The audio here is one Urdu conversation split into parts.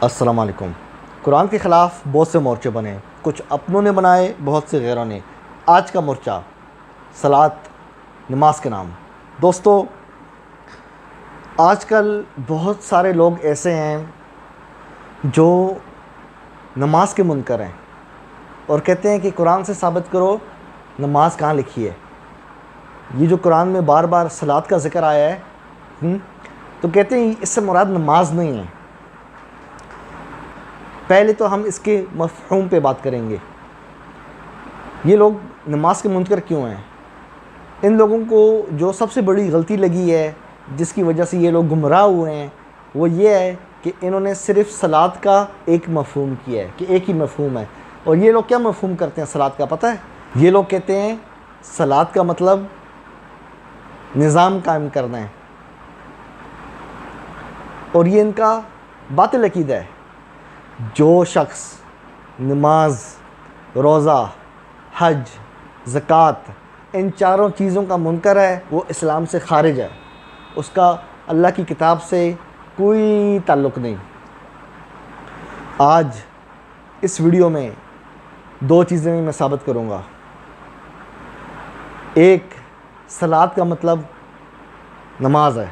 السلام علیکم۔ قرآن کے خلاف بہت سے مورچے بنے، کچھ اپنوں نے بنائے، بہت سے غیروں نے۔ آج کا مورچہ صلاۃ، نماز کے نام۔ دوستو، آج کل بہت سارے لوگ ایسے ہیں جو نماز کے منکر ہیں اور کہتے ہیں کہ قرآن سے ثابت کرو نماز کہاں لکھی ہے۔ یہ جو قرآن میں بار بار صلاۃ کا ذکر آیا ہے تو کہتے ہیں اس سے مراد نماز نہیں ہے۔ پہلے تو ہم اس کے مفہوم پہ بات کریں گے۔ یہ لوگ نماز کے منکر کیوں ہیں؟ ان لوگوں کو جو سب سے بڑی غلطی لگی ہے، جس کی وجہ سے یہ لوگ گمراہ ہوئے ہیں، وہ یہ ہے کہ انہوں نے صرف صلاۃ کا ایک مفہوم کیا ہے کہ ایک ہی مفہوم ہے۔ اور یہ لوگ کیا مفہوم کرتے ہیں صلاۃ کا پتہ ہے؟ یہ لوگ کہتے ہیں صلاۃ کا مطلب نظام قائم کرنا ہے، اور یہ ان کا باطل عقیدہ ہے۔ جو شخص نماز، روزہ، حج، زکوٰۃ ان چاروں چیزوں کا منکر ہے، وہ اسلام سے خارج ہے، اس کا اللہ کی کتاب سے کوئی تعلق نہیں۔ آج اس ویڈیو میں دو چیزیں میں ثابت کروں گا۔ ایک، صلاۃ کا مطلب نماز ہے،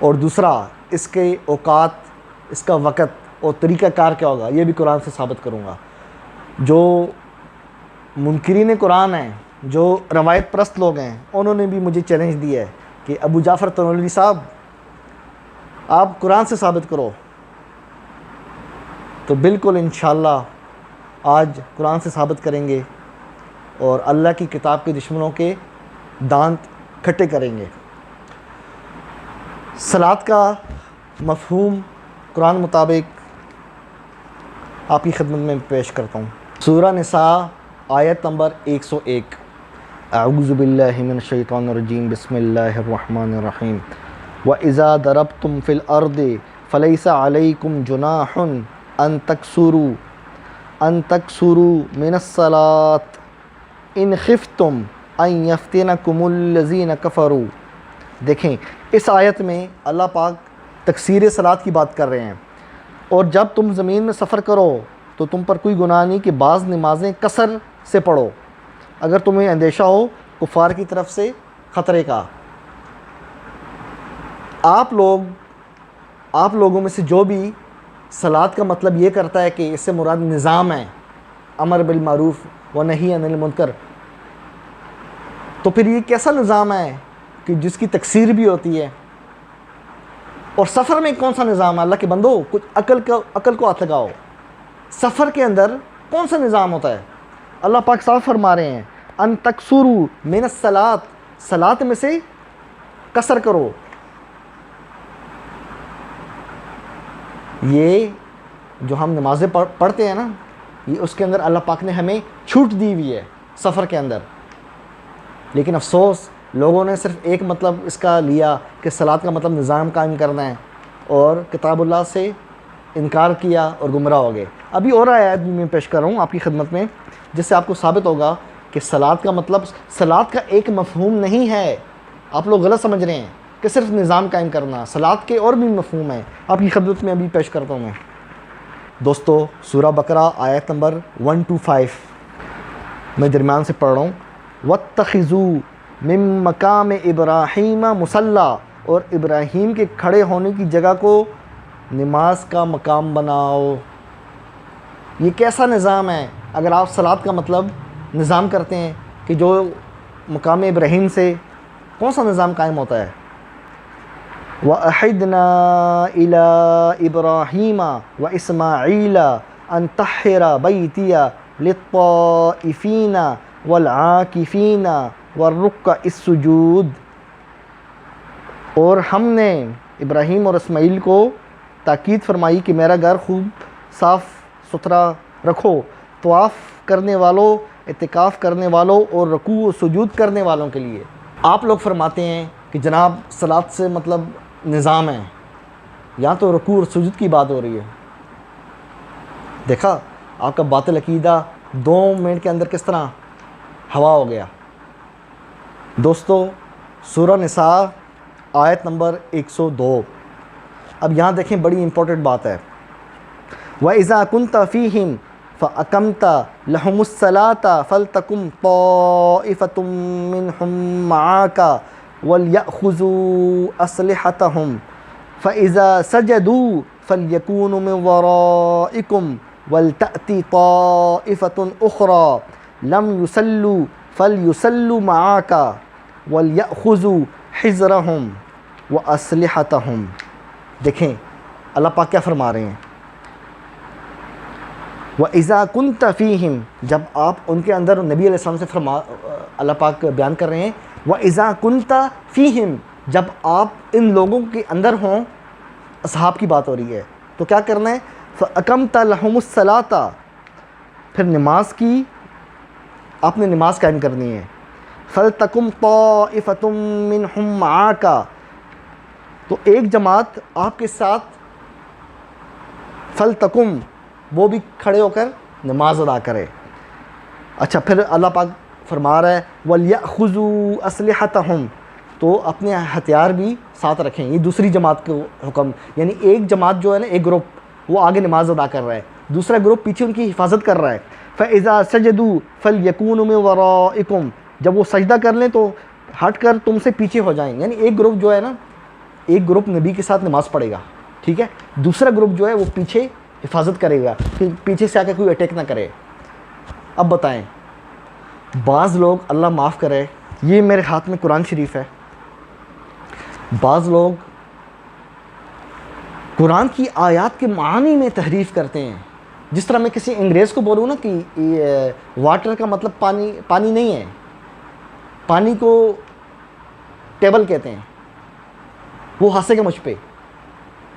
اور دوسرا اس کے اوقات، اس کا وقت اور طریقہ کار کیا ہوگا، یہ بھی قرآن سے ثابت کروں گا۔ جو منکرین قرآن ہیں، جو روایت پرست لوگ ہیں، انہوں نے بھی مجھے چیلنج دیا ہے کہ ابو جعفر تنوری صاحب آپ قرآن سے ثابت کرو۔ تو بالکل انشاءاللہ آج قرآن سے ثابت کریں گے اور اللہ کی کتاب کے دشمنوں کے دانت کھٹے کریں گے۔ صلاۃ کا مفہوم قرآن مطابق آپ کی خدمت میں پیش کرتا ہوں۔ سورہ نساء آیت نمبر 101۔ اعوذ باللہ من الشیطان الرجیم، بسم اللہ الرحمن الرحیم۔ وَإِذَا ضَرَبْتُمْ فِي الْأَرْضِ فَلَيْسَ عَلَيْكُمْ جُنَاحٌ أَن تَقْصُرُوا مِنَ الصَّلَاةِ إِنْ خِفْتُمْ أَن يَفْتِنَكُمُ الَّذِينَ كَفَرُوا۔ دیکھیں، اس آیت میں اللہ پاک تقصیر صلاۃ کی بات کر رہے ہیں، اور جب تم زمین میں سفر کرو تو تم پر کوئی گناہ نہیں کہ بعض نمازیں قصر سے پڑھو، اگر تمہیں اندیشہ ہو کفار کی طرف سے خطرے کا۔ آپ لوگوں میں سے جو بھی صلاۃ کا مطلب یہ کرتا ہے کہ اس سے مراد نظام ہے، امر بالمعروف و نہی عن المنکر، تو پھر یہ کیسا نظام ہے کہ جس کی تکثیر بھی ہوتی ہے؟ اور سفر میں کون سا نظام ہے؟ اللہ کے بندو، کچھ عقل کو ہاتھ لگاؤ۔ سفر کے اندر کون سا نظام ہوتا ہے؟ اللہ پاک صاف فرما رہے ہیں ان تقصروا من الصلاۃ، صلاۃ میں سے قصر کرو۔ یہ جو ہم نمازیں پڑھتے ہیں نا، یہ اس کے اندر اللہ پاک نے ہمیں چھوٹ دی ہوئی ہے سفر کے اندر، لیکن افسوس لوگوں نے صرف ایک مطلب اس کا لیا کہ صلاۃ کا مطلب نظام قائم کرنا ہے، اور کتاب اللہ سے انکار کیا اور گمراہ ہو گئے۔ ابھی اور آیت بھی میں پیش کر رہا ہوں آپ کی خدمت میں، جس سے آپ کو ثابت ہوگا کہ صلاۃ کا مطلب صلاۃ کا ایک مفہوم نہیں ہے۔ آپ لوگ غلط سمجھ رہے ہیں کہ صرف نظام قائم کرنا، صلاۃ کے اور بھی مفہوم ہیں، آپ کی خدمت میں ابھی پیش کرتا ہوں میں۔ دوستو، سورہ بقرہ آیت نمبر 125 میں درمیان سے پڑھ رہا ہوں۔ وَاتَّخِذُوا مِن مَّقَامِ إِبْرَاهِيمَ مُصَلًّى، اور ابراہیم کے کھڑے ہونے کی جگہ کو نماز کا مقام بناؤ۔ یہ کیسا نظام ہے؟ اگر آپ صلاۃ کا مطلب نظام کرتے ہیں کہ جو مقام ابراہیم سے کون سا نظام قائم ہوتا ہے؟ وَأَحِدْنَا إِلَىٰ إِبْرَاهِيمَ وَإِسْمَاعِيلَ أَن طَهِّرَ بَيْتِيَ لِلطَّائِفِينَ وَالْعَاكِفِينَ وَالرُّكَّعِ السُّجُودِ۔ اور ہم نے ابراہیم اور اسماعیل کو تاکید فرمائی کہ میرا گھر خوب صاف ستھرا رکھو، طواف کرنے والوں، اعتکاف کرنے والوں اور رکوع و سجود کرنے والوں کے لیے۔ آپ لوگ فرماتے ہیں کہ جناب صلاۃ سے مطلب نظام ہے، یہاں تو رکوع اور سجود کی بات ہو رہی ہے۔ دیکھا آپ کا باطل عقیدہ 2 منٹ کے اندر کس طرح ہوا ہو گیا۔ دوستو، سورہ نساء آیت نمبر 102۔ اب یہاں دیکھیں، بڑی امپورٹنٹ بات ہے۔ وَإِذَا كُنْتَ فِيهِمْ فَأَقَمْتَ لَهُمُ الصَّلَاةَ فَلْتَقُمْ طَائِفَةٌ مِّنْهُمْ مَعَكَ وَلْيَأْخُذُوا أَسْلِحَتَهُمْ فَإِذَا سَجَدُوا فَلْيَكُونُوا مِنْ وَرَائِكُمْ وَلْتَأْتِ طَائِفَةٌ أُخْرَى لَمْ يُصَلُّوا فَلْيُصَلُّوا مَعَكَ وَلْيَأْخُذُوا حِذْرَهُمْ وَأَسْلِحَتَهُمْ۔ دیکھیں اللہ پاک کیا فرما رہے ہیں، وَإِذَا كُنْتَ فِيهِمْ، جب آپ ان کے اندر، نبی علیہ السلام سے اللہ پاک بیان کر رہے ہیں وَإِذَا كُنْتَ فِيهِمْ، جب آپ ان لوگوں کے اندر ہوں، اصحاب کی بات ہو رہی ہے، تو کیا کرنا ہے، فَأَقَمْتَ لَهُمُ الصَّلَاةَ، پھر نماز کی آپ نے نماز قائم کرنی ہے، فَلْتَقُمْ طَائِفَةٌ مِّنْهُمْ مَعَكَ، تو ایک جماعت آپ کے ساتھ، فَلْتَقُمْ وہ بھی کھڑے ہو کر نماز ادا کرے۔ اچھا پھر اللہ پاک فرما رہا ہے وَلْيَأْخُذُوا أَسْلِحَتَهُمْ، تو اپنے ہتھیار بھی ساتھ رکھیں، یہ دوسری جماعت کو حکم، یعنی ایک جماعت جو ہے نا، ایک گروپ وہ آگے نماز ادا کر رہا ہے، دوسرا گروپ پیچھے ان کی حفاظت کر رہا ہے۔ فَإِذَا سَجَدُوا فَلْيَكُونُوا مِنْ وَرَائِكُمْ، جب وہ سجدہ کر لیں تو ہٹ کر تم سے پیچھے ہو جائیں، یعنی ایک گروپ جو ہے نا، ایک گروپ نبی کے ساتھ نماز پڑھے گا، ٹھیک ہے، دوسرا گروپ جو ہے وہ پیچھے حفاظت کرے گا کہ پیچھے سے آ کے کوئی اٹیک نہ کرے۔ اب بتائیں، بعض لوگ، اللہ معاف کرے، یہ میرے ہاتھ میں قرآن شریف ہے، بعض لوگ قرآن کی آیات کے معنی میں تحریف کرتے ہیں۔ جس طرح میں کسی انگریز کو بولوں نا کہ واٹر کا مطلب پانی نہیں ہے، پانی کو ٹیبل کہتے ہیں، وہ ہنسے گا مجھ پہ،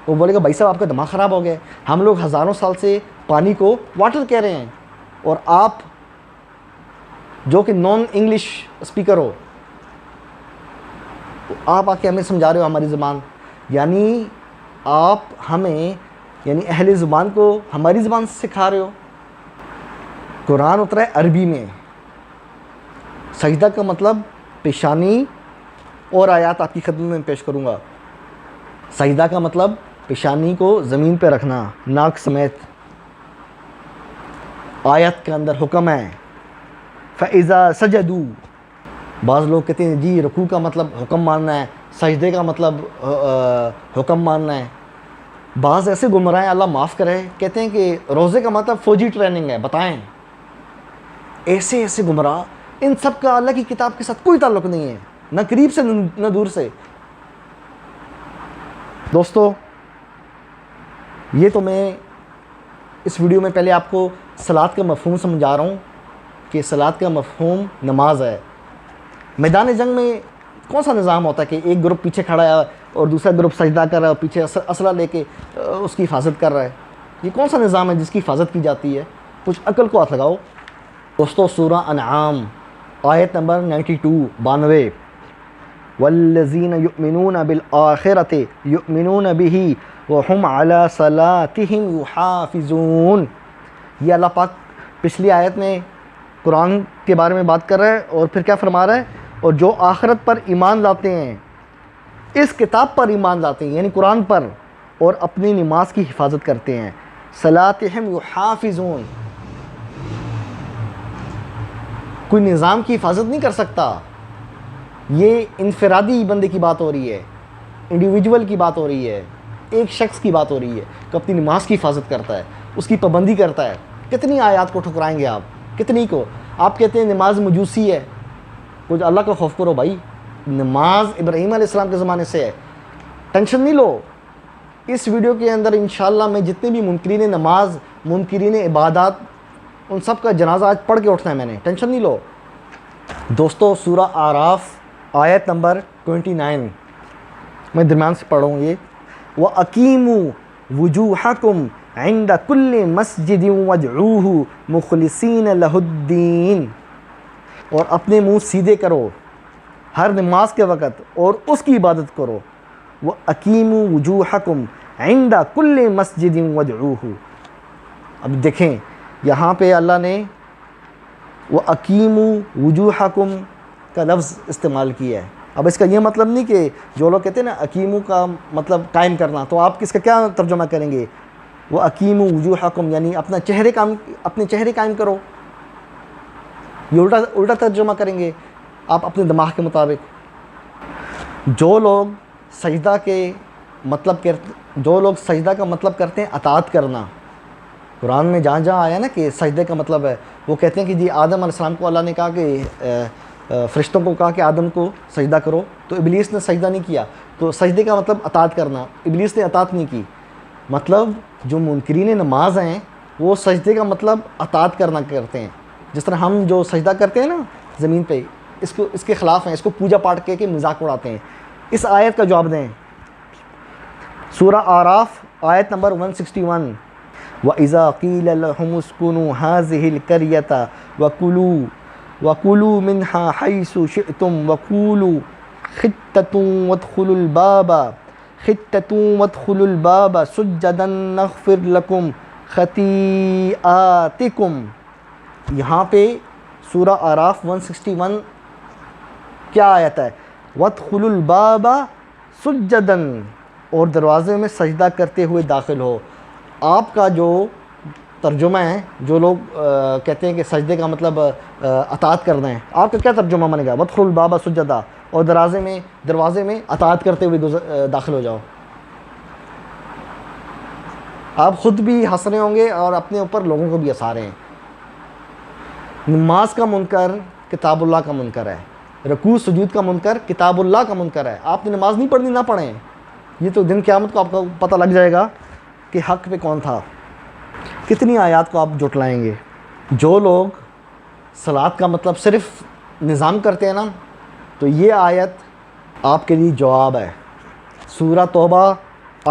وہ بولے گا بھائی صاحب آپ کا دماغ خراب ہو گیا، ہم لوگ ہزاروں سال سے پانی کو واٹر کہہ رہے ہیں، اور آپ جو کہ نان انگلش اسپیکر ہو، آپ آ کے ہمیں سمجھا رہے ہو ہماری زبان، یعنی آپ ہمیں، یعنی اہل زبان کو ہماری زبان سے سکھا رہے ہو۔ قرآن اترا ہے عربی میں، سجدہ کا مطلب پیشانی، اور آیات آپ کی خدمت میں پیش کروں گا۔ سجدہ کا مطلب پیشانی کو زمین پہ رکھنا ناک سمیت، آیت کے اندر حکم ہے فَإِذَا سَجَدُوا، بعض لوگ کہتے ہیں جی رکوع کا مطلب حکم ماننا ہے، سجدے کا مطلب حکم ماننا ہے۔ بعض ایسے گمراہ ہیں، اللہ معاف کرے، کہتے ہیں کہ روزے کا مطلب فوجی ٹریننگ ہے، بتائیں، ایسے ایسے گمراہ، ان سب کا اللہ کی کتاب کے ساتھ کوئی تعلق نہیں ہے، نہ قریب سے نہ دور سے۔ دوستو، یہ تو میں اس ویڈیو میں پہلے آپ کو صلاۃ کا مفہوم سمجھا رہا ہوں کہ صلاۃ کا مفہوم نماز ہے۔ میدان جنگ میں کون سا نظام ہوتا ہے کہ ایک گروپ پیچھے کھڑا ہے اور دوسرا گروپ سجدہ کر رہا ہے اور پیچھے اسلحہ لے کے اس کی حفاظت کر رہا ہے؟ یہ کون سا نظام ہے جس کی حفاظت کی جاتی ہے؟ کچھ عقل کو ہاتھ لگاؤ۔ دوستو، سورہ انعام آیت نمبر 92 والذین یؤمنون بالآخرۃ یؤمنون بہ وہم علی صلاتہم یحافظون، یہ اللہ پاک پچھلی آیت میں قرآن کے بارے میں بات کر رہا ہے، اور پھر کیا فرما رہا ہے، اور جو آخرت پر ایمان لاتے ہیں، اس کتاب پر ایمان لاتے ہیں یعنی قرآن پر، اور اپنی نماز کی حفاظت کرتے ہیں، صلاتہم یحافظون، کوئی نظام کی حفاظت نہیں کر سکتا، یہ انفرادی بندے کی بات ہو رہی ہے، انڈیویجول کی بات ہو رہی ہے، ایک شخص کی بات ہو رہی ہے کہ اپنی نماز کی حفاظت کرتا ہے، اس کی پابندی کرتا ہے۔ کتنی آیات کو ٹھکرائیں گے آپ، کتنی کو؟ آپ کہتے ہیں نماز مجوسی ہے، کچھ اللہ کا خوف کرو بھائی، نماز ابراہیم علیہ السلام کے زمانے سے ہے، ٹینشن نہیں لو۔ اس ویڈیو کے اندر انشاءاللہ میں جتنے بھی منکرین نماز، منکرین عبادات، ان سب کا جنازہ آج پڑھ کے اٹھنا ہے میں نے، ٹینشن نہیں لو۔ دوستو، سورہ اعراف آیت نمبر 29 میں درمیان سے پڑھ رہا ہوں، یہ وَأَقِیمُوا وُجُوحَکُمْ عِنْدَ كُلِّ مَسْجِدٍ وَادْعُوهُ مُخْلِصِینَ لَهُ الدِّینَ، اور اپنے منہ سیدھے کرو ہر نماز کے وقت اور اس کی عبادت کرو۔ وَأَقِیمُوا وُجُوحَکُمْ عِنْدَ كُلِّ مَسْجِدٍ وَادْعُوهُ، اب دیکھیں یہاں پہ اللہ نے وَأَقِیمُوا وُجُوحَکُمْ کا لفظ استعمال کیا ہے۔ اب اس کا یہ مطلب نہیں کہ جو لوگ کہتے ہیں نا اقیمو کا مطلب قائم کرنا، تو آپ اس کا کیا ترجمہ کریں گے؟ وَأَقِیمُوا وُجُوحَکُم یعنی اپنے چہرے قائم کرو. یہ الٹا ترجمہ کریں گے آپ اپنے دماغ کے مطابق. جو لوگ سجدہ کا مطلب کرتے ہیں اطاعت کرنا. قرآن میں جہاں جہاں آیا نا کہ سجدے کا مطلب ہے، وہ کہتے ہیں کہ جی آدم علیہ السلام کو اللہ نے کہا کہ فرشتوں کو کہا کہ آدم کو سجدہ کرو، تو ابلیس نے سجدہ نہیں کیا. تو سجدے کا مطلب اطاعت کرنا، ابلیس نے اطاعت نہیں کی. مطلب جو منکرین نماز ہیں وہ سجدے کا مطلب اطاعت کرنا کرتے ہیں. جس طرح ہم جو سجدہ کرتے ہیں نا زمین پہ، اس کے خلاف ہیں، اس کو پوجا پاٹ کے مذاق اڑاتے ہیں. اس آیت کا جواب دیں. سورہ اعراف آیت نمبر 161. وَإِذَا قِيلَ لَهُمُ اسْكُنُوا هَٰذِهِ الْقَرْيَةَ وَكُلُوا مِنْهَا حَيْثُ شِئْتُمْ وَقُولُوا خِطَّةٌ وَادْخُلُوا الْبَابَ سُجَّدًا نَغْفِرْ لَكُمْ خَطِیئَاتِکُمْ. یہاں پہ سورہ اعراف 161 کیا آیت ہے؟ وَادْخُلُوا الْبَابَ سُجَّدًا، اور دروازے میں سجدہ کرتے ہوئے داخل ہو. آپ کا جو ترجمہ ہے، جو لوگ کہتے ہیں کہ سجدے کا مطلب اطاعت کرنا ہے، آپ کا کیا ترجمہ بنے گا؟ وَادْخُلُوا الْبَابَ سُجَّدًا، اور دروازے میں اطاعت کرتے ہوئے داخل ہو جاؤ. آپ خود بھی ہنس رہے ہوں گے اور اپنے اوپر لوگوں کو بھی ہنسا رہے ہیں. نماز کا منکر کتاب اللہ کا منکر ہے. رکوع سجود کا منکر کتاب اللہ کا منکر ہے. آپ نے نماز نہیں پڑھنی، نہ پڑھیں. یہ تو دن قیامت کو آپ کو پتہ لگ جائے گا کہ حق پہ کون تھا. کتنی آیات کو آپ جھٹلائیں گے. جو لوگ صلاۃ کا مطلب صرف نظام کرتے ہیں نا، تو یہ آیت آپ کے لیے جواب ہے. سورہ توبہ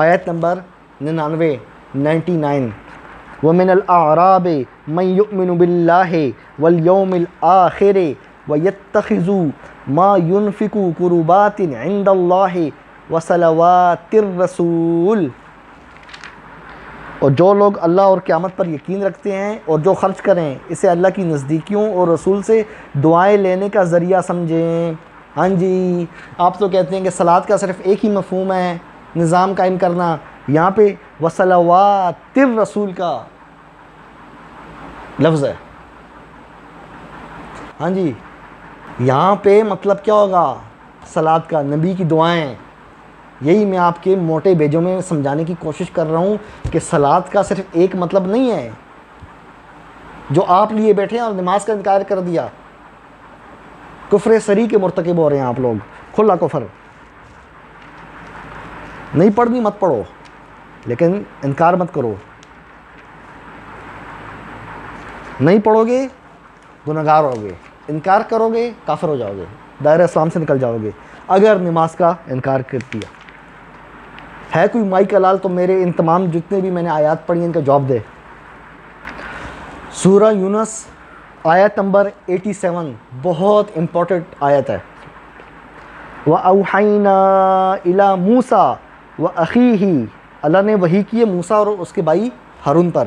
آیت نمبر 99. وَمِنَ الْأَعْرَابِ مَن يُؤْمِنُ بِاللَّهِ وَالْيَوْمِ الْآخِرِ وَيَتَّخِذُ مَا يُنْفِقُ قُرُبَاتٍ عِنْدَ اللَّهِ وَصَلَوَاتِ الرَّسُولِ. اور جو لوگ اللہ اور قیامت پر یقین رکھتے ہیں اور جو خرچ کریں اسے اللہ کی نزدیکیوں اور رسول سے دعائیں لینے کا ذریعہ سمجھیں. ہاں جی، آپ تو کہتے ہیں کہ صلاۃ کا صرف ایک ہی مفہوم ہے، نظام قائم کرنا. یہاں پہ وصلوات الرسول کا لفظ ہے. ہاں جی، یہاں پہ مطلب کیا ہوگا صلاۃ کا؟ نبی کی دعائیں. یہی میں آپ کے موٹے بیجوں میں سمجھانے کی کوشش کر رہا ہوں کہ صلاۃ کا صرف ایک مطلب نہیں ہے جو آپ لیے بیٹھے ہیں اور نماز کا انکار کر دیا. کفر صریح کے مرتکب ہو رہے ہیں آپ لوگ، کھلا کفر. نہیں پڑھنی مت پڑھو، لیکن انکار مت کرو. نہیں پڑھو گے گنہگار ہوگے، انکار کرو گے کافر ہو جاؤ گے، دائرہ اسلام سے نکل جاؤ گے اگر نماز کا انکار کر دیا. ہے کوئی مائی کا لال تو میرے ان تمام جتنے بھی میں نے آیات پڑھی ہیں ان کا جواب دے. سورہ یونس آیت نمبر 87 بہت امپورٹنٹ آیت ہے. وَأَوْحَيْنَا إِلَى مُوسَى وَأَخِيهِ، اللہ نے وحی کی ہے موسیٰ اور اس کے بھائی ہارون پر.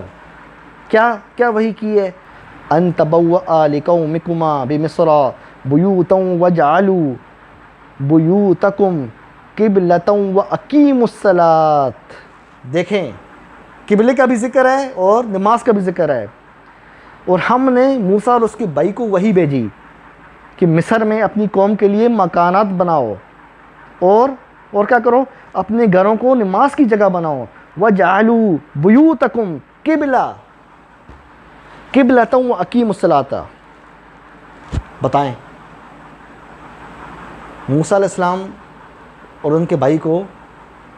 کیا وحی کی ہے؟ أَن تَبَوَّأَ لِقَوْمِكُمَا بِمِصْرَ بُيُوتًا وَاجْعَلُوا بُيُوتَكُمْ قِبْلَةً وَأَقِیمُوا الصَّلَاةَ. دیکھیں، قبلے کا بھی ذکر ہے اور نماز کا بھی ذکر ہے. اور ہم نے موسیٰ اور اس کے بھائی کو وحی بھیجی کہ مصر میں اپنی قوم کے لیے مکانات بناؤ اور کیا کرو؟ اپنے گھروں کو نماز کی جگہ بناؤ. وَجَعَلُوا بُيُوتَكُمْ قِبْلَةً وَأَقِیمُوا الصَّلَاةَ. بتائیں، موسیٰ علیہ السلام اور ان کے بھائی کو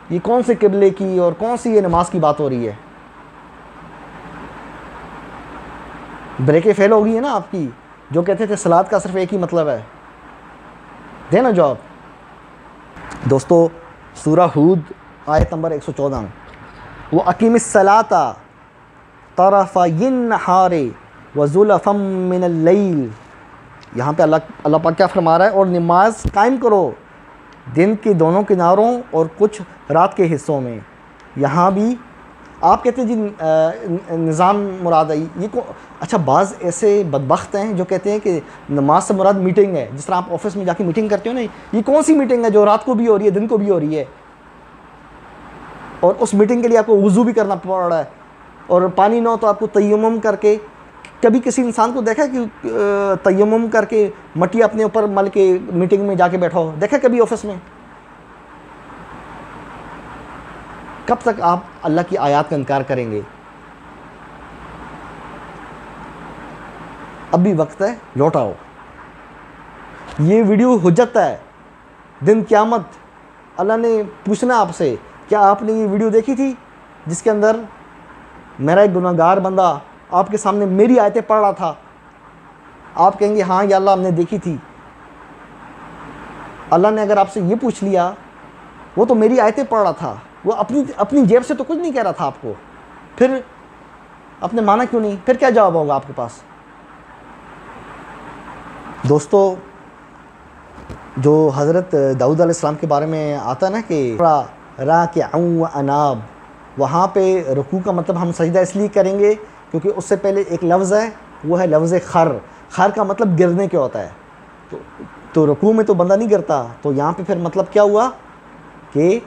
یہ کون سے قبلے کی اور کون سی یہ نماز کی بات ہو رہی ہے؟ بریکیں فیل ہو گئی ہیں نا آپ کی، جو کہتے تھے صلاۃ کا صرف ایک ہی مطلب ہے. دینا جواب. دوستو، سورہ ہود آیت نمبر 114. وَأَقِمِ الصَّلَاةَ طَرَفَيِ النَّهَارِ وَزُلَفًا مِّنَ اللَّيْلِ. یہاں پہ اللہ پاک کیا فرما رہا ہے؟ اور نماز قائم کرو دن کے دونوں کناروں اور کچھ رات کے حصوں میں. یہاں بھی آپ کہتے ہیں جی نظام مراد ہے. اچھا، بعض ایسے بدبخت ہیں جو کہتے ہیں کہ نماز سے مراد میٹنگ ہے. جس طرح آپ آفس میں جا کے میٹنگ کرتے ہو نا، یہ کون سی میٹنگ ہے جو رات کو بھی ہو رہی ہے دن کو بھی ہو رہی ہے؟ اور اس میٹنگ کے لیے آپ کو وضو بھی کرنا پڑ رہا ہے. اور پانی نہ ہو تو آپ کو تیمم کر کے، کبھی کسی انسان کو دیکھا کہ تیمم کر کے مٹی اپنے اوپر مل کے میٹنگ میں جا کے بیٹھا ہو؟ دیکھا کبھی آفس میں؟ کب تک آپ اللہ کی آیات کا انکار کریں گے؟ اب بھی وقت ہے، لوٹ آؤ۔ یہ ویڈیو حجت ہے، دن قیامت اللہ نے پوچھنا آپ سے، کیا آپ نے یہ ویڈیو دیکھی تھی جس کے اندر میرا ایک گناہ گار بندہ آپ کے سامنے میری آیتیں پڑھ رہا تھا؟ آپ کہیں گے ہاں یا اللہ ہم نے دیکھی تھی۔ اللہ نے اگر آپ سے یہ پوچھ لیا، وہ تو میری آیتیں پڑھ رہا تھا، وہ اپنی جیب سے تو کچھ نہیں کہہ رہا تھا آپ کو، پھر آپ نے مانا کیوں نہیں؟ پھر کیا جواب ہوگا آپ کے پاس؟ دوستو، جو حضرت داؤد علیہ السلام کے بارے میں آتا ہے نا کہ راکعا و اناب، وہاں پہ رکوع کا مطلب ہم سجدہ اس لیے کریں گے کیونکہ اس سے پہلے ایک لفظ ہے، وہ ہے لفظ خر۔ خر کا مطلب گرنے کیا ہوتا ہے، تو رکوع میں تو بندہ نہیں گرتا، تو یہاں پہ پھر مطلب کیا ہوا کہ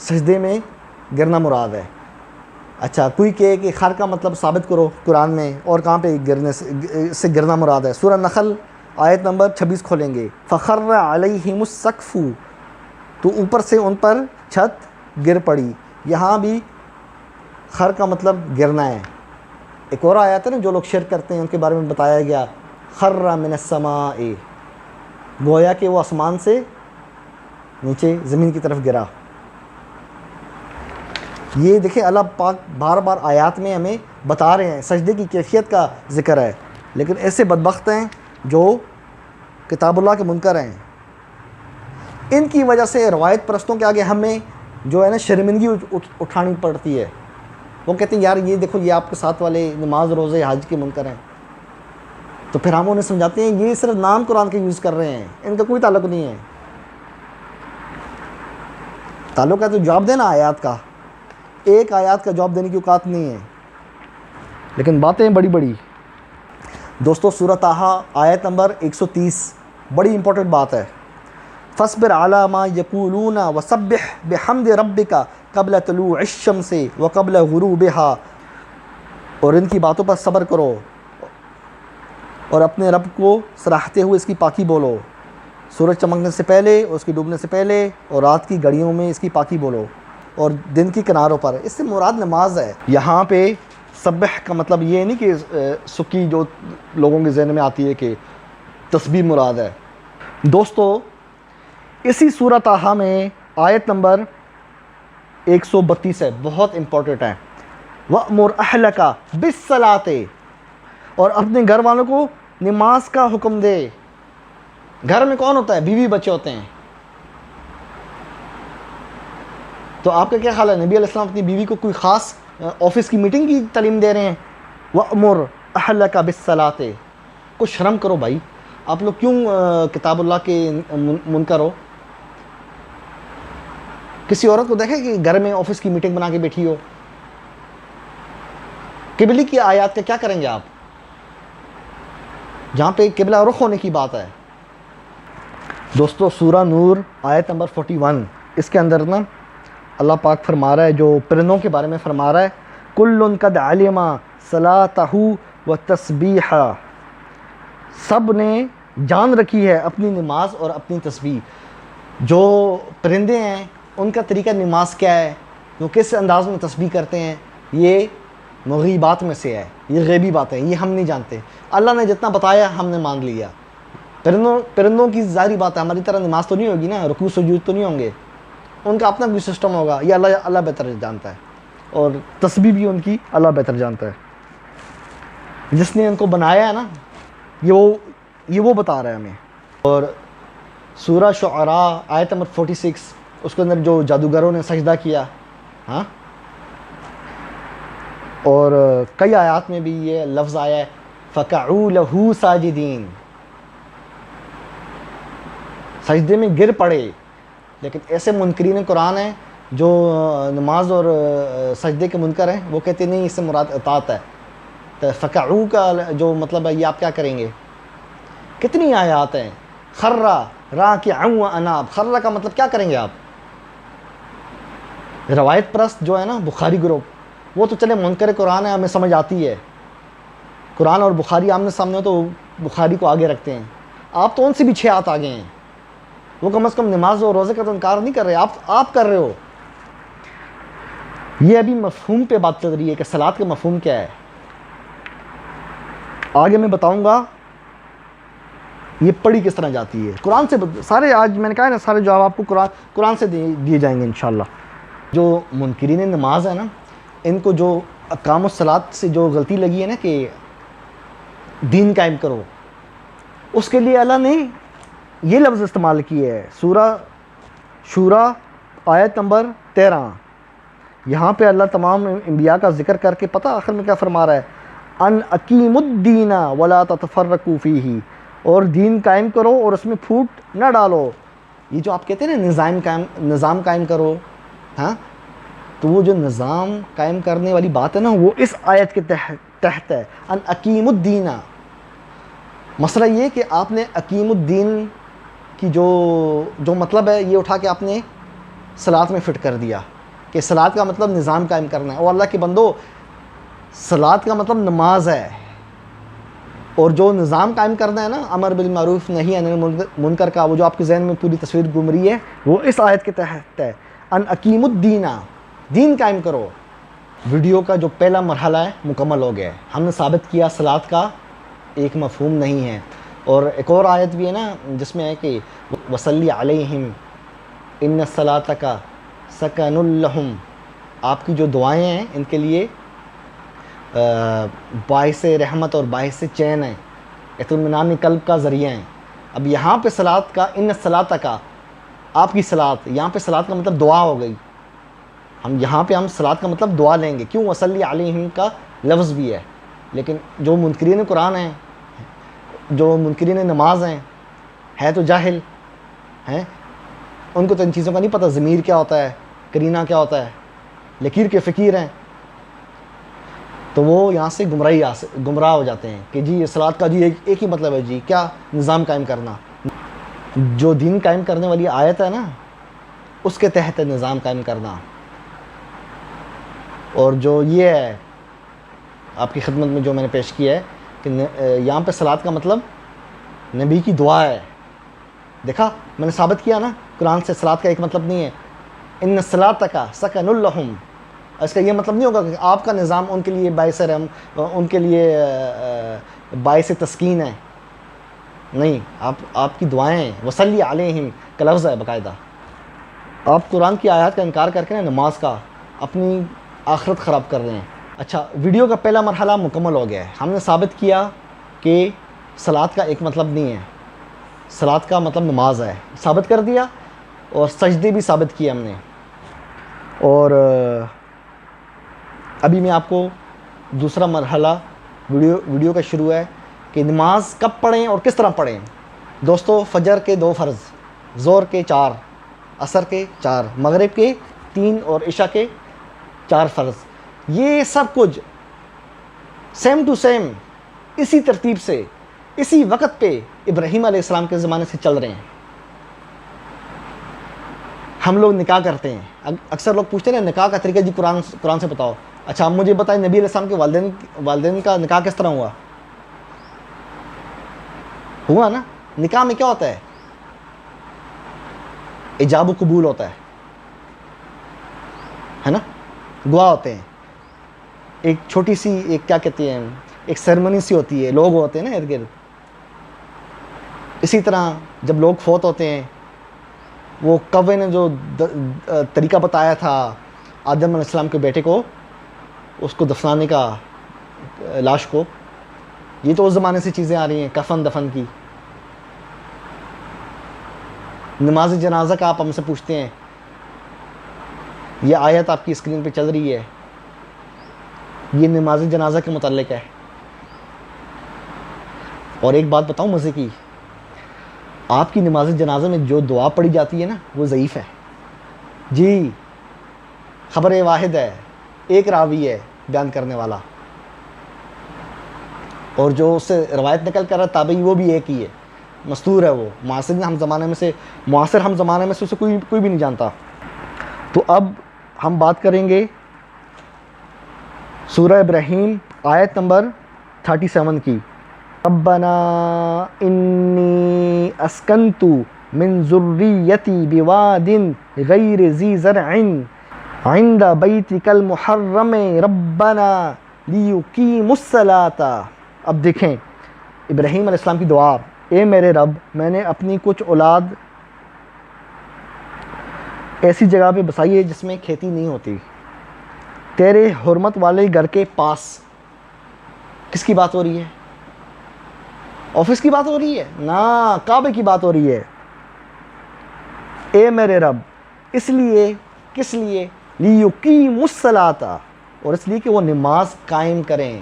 سجدے میں گرنا مراد ہے۔ اچھا، کوئی کہے کہ خر کا مطلب ثابت کرو قرآن میں، اور کہاں پہ گرنے سے گرنا مراد ہے؟ سورہ نخل آیت نمبر 26 کھولیں گے، فخر علیہم السقف، تو اوپر سے ان پر چھت گر پڑی۔ یہاں بھی خر کا مطلب گرنا ہے۔ ایک اور آیت ہے نا، جو لوگ شرک کرتے ہیں ان کے بارے میں بتایا گیا، خر من السماء، گویا کہ وہ آسمان سے نیچے زمین کی طرف گرا۔ یہ دیکھیں اللہ پاک بار بار آیات میں ہمیں بتا رہے ہیں، سجدے کی کیفیت کا ذکر ہے، لیکن ایسے بدبخت ہیں جو کتاب اللہ کے منکر ہیں۔ ان کی وجہ سے روایت پرستوں کے آگے ہمیں جو ہے نا شرمندگی اٹھانی پڑتی ہے۔ وہ کہتے ہیں یار یہ دیکھو، یہ آپ کے ساتھ والے نماز روزے حج کے منکر ہیں، تو پھر ہم انہیں سمجھاتے ہیں یہ صرف نام قرآن کے یوز کر رہے ہیں، ان کا کوئی تعلق نہیں ہے۔ تعلق ہے تو جواب دینا آیات کا، ایک آیات کا جواب دینے کی اوقات نہیں ہے، لیکن باتیں بڑی بڑی۔ دوستو، سورہ طٰہٰ آیت نمبر 130 بڑی امپورٹنٹ بات ہے، فاصبر علی ما یقولون وسبح بحمد ربک قبل طلوع الشمس وقبل غروبہا، اور ان کی باتوں پر صبر کرو اور اپنے رب کو سراہتے ہوئے اس کی پاکی بولو، سورج چمکنے سے پہلے، اس کی ڈوبنے سے پہلے، اور رات کی گھڑیوں میں اس کی پاکی بولو، اور دن کی کناروں پر۔ اس سے مراد نماز ہے۔ یہاں پہ سبح کا مطلب یہ نہیں کہ سکی جو لوگوں کے ذہن میں آتی ہے کہ تسبیح مراد ہے۔ دوستو، اسی سورہ طٰہٰ میں آیت نمبر 132 ہے، بہت امپورٹنٹ ہے، وَأْمُرْ أَهْلَكَ بِالصَّلَاةِ، اور اپنے گھر والوں کو نماز کا حکم دے۔ گھر میں کون ہوتا ہے؟ بیوی بچے ہوتے ہیں۔ تو آپ کا کیا خیال ہے، نبی علیہ السلام اپنی بیوی کو کوئی خاص آفس کی میٹنگ کی تعلیم دے رہے ہیں؟ وَأْمُرْ أَهْلَكَ بِالصَّلَاةِ، کچھ شرم کرو بھائی، آپ لوگ کیوں کتاب اللہ کے منکر ہو؟ کسی عورت کو دیکھیں کہ گھر میں آفس کی میٹنگ بنا کے بیٹھی ہو؟ قبلے کی آیات کا کیا کریں گے آپ، جہاں پہ قبلہ رخ ہونے کی بات ہے؟ دوستو، سورہ نور آیت نمبر 41، اس کے اندر نا اللہ پاک فرما رہا ہے، جو پرندوں کے بارے میں فرما رہا ہے، کُلٌ قد علم صلاتہ و تسبیحہ، سب نے جان رکھی ہے اپنی نماز اور اپنی تسبیح۔ جو پرندے ہیں ان کا طریقہ نماز کیا ہے، وہ کس انداز میں تسبیح کرتے ہیں، یہ مغیبات میں سے ہے، یہ غیبی باتیں ہیں، یہ ہم نہیں جانتے۔ اللہ نے جتنا بتایا ہم نے مان لیا۔ پرندوں کی ظاہری بات ہے، ہماری طرح نماز تو نہیں ہوگی نا، رکوع سجود تو نہیں ہوں گے، ان کا اپنا بھی سسٹم ہوگا، یہ اللہ بہتر جانتا ہے، اور تسبیح بھی ان کی اللہ بہتر جانتا ہے۔ جس نے ان کو بنایا ہے نا، یہ وہ بتا رہا ہے ہمیں۔ اور سورہ شعراء آیت نمبر 46، اس کے اندر جو جادوگروں نے سجدہ کیا، ہاں، اور کئی آیات میں بھی یہ لفظ آیا ہے، فَقَعُوا لَهُ سَاجِدِينَ، سجدے میں گر پڑے۔ لیکن ایسے منکرین قرآن ہیں جو نماز اور سجدے کے منکر ہیں، وہ کہتے نہیں اس سے مراد اطاعت ہے۔ تو فَقَعُوا کا جو مطلب ہے، یہ آپ کیا کریں گے؟ کتنی آیات ہیں، خرّا راکعا و اناب، خرّا کا مطلب کیا کریں گے آپ؟ روایت پرست جو ہے نا، بخاری گروپ، وہ تو چلے منکر قرآن ہے، ہمیں سمجھ آتی ہے، قرآن اور بخاری آمنے سامنے ہو تو بخاری کو آگے رکھتے ہیں. آپ تو ان سے بھی 6 ہاتھ آگے ہیں. وہ کم از کم نماز اور روزے کا تو انکار نہیں کر رہے، آپ کر رہے ہو. یہ ابھی مفہوم پہ بات چل رہی ہے کہ صلاۃ کا مفہوم کیا ہے. آگے میں بتاؤں گا یہ پڑھی کس طرح جاتی ہے. قرآن سے سارے، آج میں نے کہا ہے نا، سارے جواب آپ کو قرآن سے دیے جائیں گے انشاءاللہ. جو منکرین نماز ہے نا، ان کو جو اقام الصلاۃ سے جو غلطی لگی ہے نا کہ دین قائم کرو، اس کے لیے اللہ نے یہ لفظ استعمال کیا ہے. سورہ شورا آیت نمبر 13. یہاں پہ اللہ تمام انبیاء کا ذکر کر کے پتہ آخر میں کیا فرما رہا ہے؟ ان اقیم الدین ولا تتفرقوا فیہ، اور دین قائم کرو اور اس میں پھوٹ نہ ڈالو. یہ جو آپ کہتے ہیں نا نظام قائم کرو، ہاں، تو وہ جو نظام قائم کرنے والی بات ہے نا، وہ اس آیت کے تحت ہے. ان اقیم الدین. مسئلہ یہ کہ آپ نے اقیم الدین کی جو مطلب ہے، یہ اٹھا کے آپ نے صلاۃ میں فٹ کر دیا کہ صلاۃ کا مطلب نظام قائم کرنا ہے. اور اللہ کے بندو، صلاۃ کا مطلب نماز ہے، اور جو نظام قائم کرنا ہے نا، امر بالمعروف نہی عن المنکر کا، وہ جو آپ کے ذہن میں پوری تصویر گھوم رہی ہے، وہ اس آیت کے تحت ہے. ان اقیم الدین، دین قائم کرو. ویڈیو کا جو پہلا مرحلہ ہے مکمل ہو گیا ہے. ہم نے ثابت کیا صلاۃ کا ایک مفہوم نہیں ہے. اور ایک اور آیت بھی ہے نا جس میں ہے کہ وصلی علیہم ان الصلاۃ سکن لہم، آپ کی جو دعائیں ہیں ان کے لیے باعث رحمت اور باعث چین ہیں، اطمینان قلب کا ذریعہ ہیں. اب یہاں پہ صلاۃ کا، ان الصلاۃ کا، آپ کی صلاۃ، یہاں پہ صلاۃ کا مطلب دعا ہو گئی. یہاں پہ ہم صلاۃ کا مطلب دعا لیں گے. کیوں؟ وصلی علیہم کا لفظ بھی ہے. لیکن جو منکرین قرآن ہیں، جو منکرین نماز ہیں، ہے تو جاہل ہیں، ان کو تو ان چیزوں کا نہیں پتہ. ضمیر کیا ہوتا ہے، کرینہ کیا ہوتا ہے، لکیر کے فقیر ہیں. تو وہ یہاں سے گمراہ ہو جاتے ہیں کہ جی یہ صلاۃ کا جی ایک ہی مطلب ہے، جی کیا؟ نظام قائم کرنا. جو دین قائم کرنے والی آیت ہے نا، اس کے تحت ہے نظام قائم کرنا. اور جو یہ ہے آپ کی خدمت میں جو میں نے پیش کیا ہے کہ یہاں پہ صلاۃ کا مطلب نبی کی دعا ہے. دیکھا میں نے ثابت کیا نا، قرآن سے صلاۃ کا ایک مطلب نہیں ہے. ان الصلاۃ سکن لہم، اس کا یہ مطلب نہیں ہوگا کہ آپ کا نظام ان کے لیے باعث رحم، ان کے لیے باعث تسکین ہے. نہیں، آپ کی دعائیں ہیں. وصلی علیہم کا لفظ ہے باقاعدہ. آپ قرآن کی آیات کا انکار کر کے نا نماز کا اپنی آخرت خراب کر رہے ہیں. اچھا، ویڈیو کا پہلا مرحلہ مکمل ہو گیا ہے. ہم نے ثابت کیا کہ صلاۃ کا ایک مطلب نہیں ہے، صلاۃ کا مطلب نماز ہے، ثابت کر دیا. اور سجدے بھی ثابت کیے ہم نے. اور ابھی میں آپ کو دوسرا مرحلہ ویڈیو کا شروع ہے کہ نماز کب پڑھیں اور کس طرح پڑھیں. دوستو، فجر کے 2 فرض، ظہر کے 4، عصر کے 4، مغرب کے 3 اور عشاء کے 4 فرض. یہ سب کچھ سیم ٹو سیم اسی ترتیب سے اسی وقت پہ ابراہیم علیہ السلام کے زمانے سے چل رہے ہیں. ہم لوگ نکاح کرتے ہیں، اکثر لوگ پوچھتے ہیں نکاح کا طریقہ جی قرآن سے بتاؤ. اچھا، اب مجھے بتائیں نبی علیہ السلام کے والدین کا نکاح کس طرح ہوا نا؟ نکاح میں کیا ہوتا ہے؟ ایجاب و قبول ہوتا ہے نا، گواہ ہوتے ہیں. ایک چھوٹی سی ایک کیا کہتے ہیں، ایک سیرمنی سی ہوتی ہے، لوگ ہوتے ہیں نا ارد گرد. اسی طرح جب لوگ فوت ہوتے ہیں، وہ کوے نے جو طریقہ بتایا تھا آدم علیہ السلام کے بیٹے کو، اس کو دفنانے کا، لاش کو، یہ تو اس زمانے سے چیزیں آ رہی ہیں، کفن دفن کی. نماز جنازہ کا آپ ہم سے پوچھتے ہیں، یہ آیت آپ کی اسکرین پہ چل رہی ہے، یہ نماز جنازہ کے متعلق ہے. اور ایک بات بتاؤں مزے کی، آپ کی نماز جنازہ میں جو دعا پڑھی جاتی ہے نا، وہ ضعیف ہے جی. خبر واحد ہے، ایک راوی ہے بیان کرنے والا، اور جو اس سے روایت نکل کر رہا تابعی وہ بھی ایک ہی ہے، مستور ہے. وہ معاصر ہم زمانے میں سے اسے کوئی بھی نہیں جانتا. تو اب ہم بات کریں گے سورہ ابراہیم آیت نمبر 37 کی، ربنا انی اسکنت من ذریتی بواد غیر ذی زرع عند بیتک المحرم ربنا لیقیموا الصلاۃ۔ اب دیکھیں ابراہیم علیہ السلام کی دعا، اے میرے رب میں نے اپنی کچھ اولاد ایسی جگہ پہ بسائی ہے جس میں کھیتی نہیں ہوتی، تیرے حرمت والے گھر کے پاس۔ کس کی بات ہو رہی ہے؟ آفس کی بات ہو رہی ہے؟ نہ، کعبے کی بات ہو رہی ہے۔ اے میرے رب، اس لیے، کس لیے؟ لیقیموا الصلاۃ، اور اس لیے کہ وہ نماز قائم کریں۔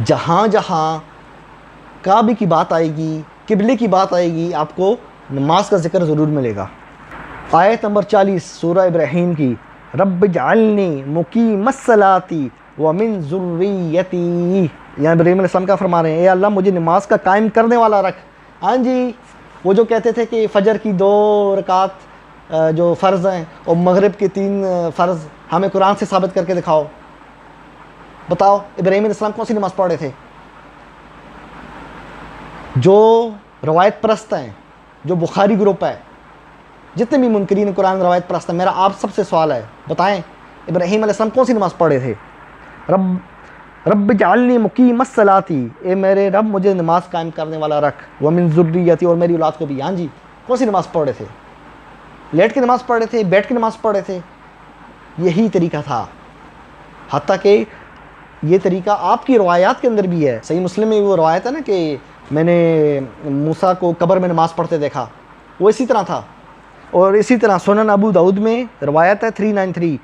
جہاں جہاں کعبے کی بات آئے گی، قبلے کی بات آئے گی، آپ کو نماز کا ذکر ضرور ملے گا۔ آیت نمبر 40 سورہ ابراہیم کی، رب اجعلنی مقیم الصلاۃ ومن ذریتی۔ یہاں ابراہیم علیہ السلام کیا فرما رہے ہیں؟ اے اللہ مجھے نماز کا قائم کرنے والا رکھ۔ ہاں جی، وہ جو کہتے تھے کہ فجر کی 2 رکعت جو فرض ہیں اور مغرب کے 3 فرض، ہمیں قرآن سے ثابت کر کے دکھاؤ۔ بتاؤ ابراہیم علیہ السلام کون سی نماز پڑھ رہے تھے؟ جو روایت پرست ہیں، جو بخاری گروپ ہے، جتنے بھی منکرین قرآن روایت پرست ہیں، میرا آپ سب سے سوال ہے، بتائیں ابراہیم علیہ السلام کون سی نماز پڑھ رہے تھے؟ رب اجعلنی مقیم الصلاۃ، اے میرے رب مجھے نماز قائم کرنے والا رکھ، ومن ذریتی، اور میری اولاد کو بھی۔ ہاں جی، کون سی نماز پڑھ رہے تھے؟ لیٹ کے نماز پڑھ رہے تھے؟ بیٹھ کے نماز پڑھ رہے تھے؟ یہی طریقہ تھا، حتیٰ کہ یہ طریقہ آپ کی روایات کے اندر بھی ہے۔ صحیح مسلم میں وہ روایت ہے نا کہ میں نے موسیٰ کو قبر میں نماز پڑھتے دیکھا، وہ اسی طرح تھا۔ اور اسی طرح سنن ابو داؤد میں روایت ہے 393،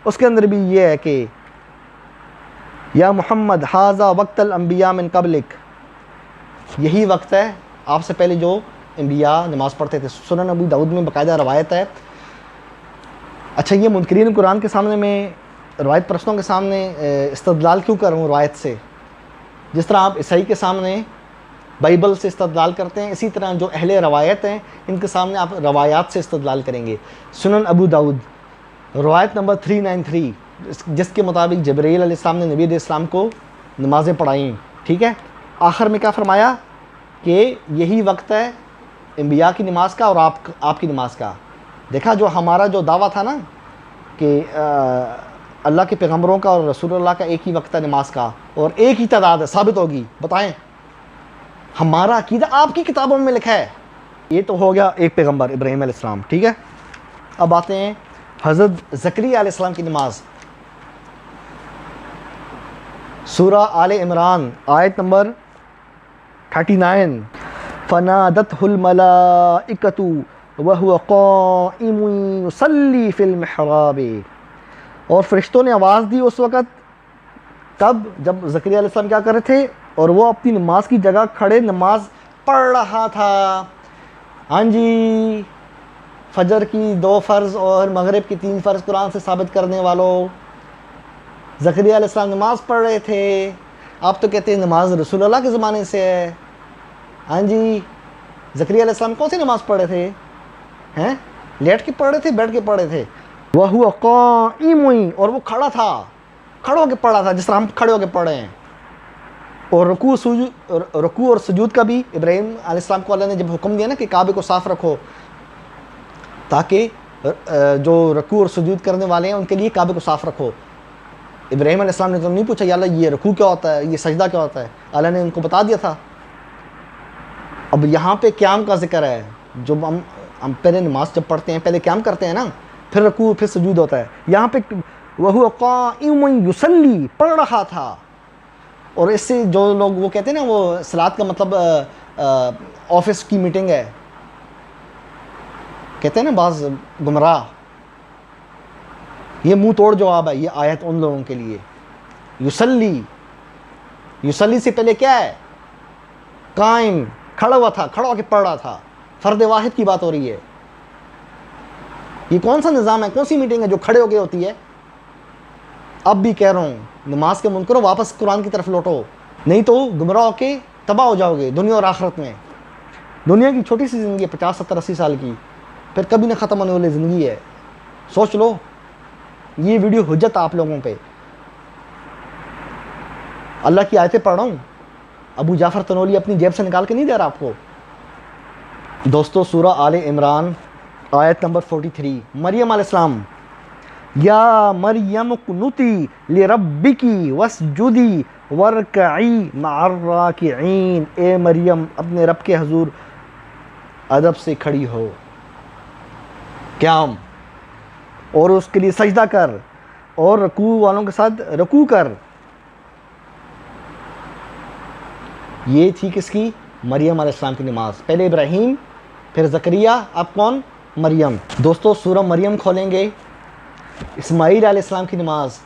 اس کے اندر بھی یہ ہے کہ یا محمد ھذا وقت الانبیاء من قبلک، یہی وقت ہے آپ سے پہلے جو انبیاء نماز پڑھتے تھے۔ سنن ابو داؤد میں باقاعدہ روایت ہے۔ اچھا، یہ منکرین قرآن کے سامنے میں، روایت پرستوں کے سامنے استدلال کیوں کر رہا ہوں روایت سے؟ جس طرح آپ عیسائی کے سامنے بائبل سے استدلال کرتے ہیں، اسی طرح جو اہل روایت ہیں ان کے سامنے آپ روایات سے استدلال کریں گے۔ سنن ابو داؤد روایت نمبر 393، جس کے مطابق جبرائیل علیہ السلام نے نبی علیہ السلام کو نمازیں پڑھائیں، ٹھیک ہے؟ آخر میں کیا فرمایا کہ یہی وقت ہے انبیاء کی نماز کا اور آپ کی نماز کا۔ دیکھا جو ہمارا جو دعویٰ تھا نا کہ اللہ کے پیغمبروں کا اور رسول اللہ کا ایک ہی وقت ہے نماز کا اور ایک ہی تعداد ہے، ثابت ہوگی؟ بتائیں، ہمارا عقیدہ آپ کی کتابوں میں لکھا ہے۔ یہ تو ہو گیا ایک پیغمبر ابراہیم علیہ السلام، ٹھیک ہے؟ اب آتے ہیں حضرت زکریا علیہ السلام کی نماز۔ سورہ آل عمران آیت نمبر 39، فنادتہ الملائکۃ وہو قائم یصلی فی المحراب، اور فرشتوں نے آواز دی اس وقت، کب؟ جب زکریا علیہ السلام کیا کر رہے تھے؟ اور وہ اپنی نماز کی جگہ کھڑے نماز پڑھ رہا تھا۔ ہاں جی، فجر کی 2 فرض اور مغرب کی 3 فرض قرآن سے ثابت کرنے والوں، زکریا علیہ السلام نماز پڑھ رہے تھے۔ آپ تو کہتے ہیں نماز رسول اللہ کے زمانے سے ہے۔ ہاں جی، زکریا علیہ السلام کون سی نماز پڑھ رہے تھے؟ ہیں؟ لیٹ کے پڑھ رہے تھے؟ بیٹھ کے پڑھ رہے تھے؟ وَهُوَ قَائِمٌ، اور وہ کھڑا تھا، کھڑا ہو کے پڑھ رہا تھا، جس طرح ہم کھڑے ہو کے پڑھ رہے ہیں۔ اور رکوع اور سجود کا بھی ابراہیم علیہ السلام کو اللہ نے جب حکم دیا نا کہ کعبے کو صاف رکھو، تاکہ جو رکوع اور سجود کرنے والے ہیں ان کے لیے کعبے کو صاف رکھو۔ ابراہیم علیہ السلام نے تو نہیں پوچھا یا اللہ یہ رکوع کیا ہوتا ہے، یہ سجدہ کیا ہوتا ہے، اللہ نے ان کو بتا دیا تھا۔ اب یہاں پہ قیام کا ذکر ہے، جو ہم پہلے نماز جب پڑھتے ہیں پہلے قیام کرتے ہیں نا، پھر رکوع پھر سجود ہوتا ہے۔ یہاں پہ وَهُوَ قَائِمٌ یصلی، پڑھ رہا تھا۔ اور اس سے جو لوگ وہ کہتے ہیں نا، وہ صلاۃ کا مطلب آفس کی میٹنگ ہے، کہتے ہیں نا بعض گمراہ، یہ منہ توڑ جواب ہے یہ آیت ان لوگوں کے لیے۔ یصلی سے پہلے کیا ہے؟ قائم، کھڑا ہوا تھا، کھڑا ہو کے پڑھ رہا تھا۔ فرد واحد کی بات ہو رہی ہے۔ یہ کون سا نظام ہے، کون سی میٹنگ ہے جو کھڑے ہو کے ہوتی ہے؟ اب بھی کہہ رہا ہوں، نماز کے منکرو واپس قرآن کی طرف لوٹو، نہیں تو گمراہ ہو کے تباہ ہو جاؤ گے دنیا اور آخرت میں۔ دنیا کی چھوٹی سی زندگی ہے، 50 70 80 سال کی، پھر کبھی نہ ختم ہونے والی زندگی ہے، سوچ لو۔ یہ ویڈیو حجت آپ لوگوں پہ۔ اللہ کی آیتیں پڑھ رہا ہوں، ابو جعفر تنولی اپنی جیب سے نکال کے نہیں دے رہا آپ کو۔ دوستو سورہ آل عمران آیت نمبر 43، مریم علیہ السلام، یا مریم اقنتی لربکی واسجدی ورکعی مع الراکعین، اے مریم اپنے رب کے حضور ادب سے کھڑی ہو، قیام، اور اس کے لیے سجدہ کر، اور رکوع والوں کے ساتھ رکوع کر۔ یہ تھی کس کی؟ مریم علیہ السلام کی نماز۔ پہلے ابراہیم، پھر زکریہ، اب کون؟ مریم۔ دوستو سورہ مریم کھولیں گے، اسماعیل علیہ السلام کی نماز۔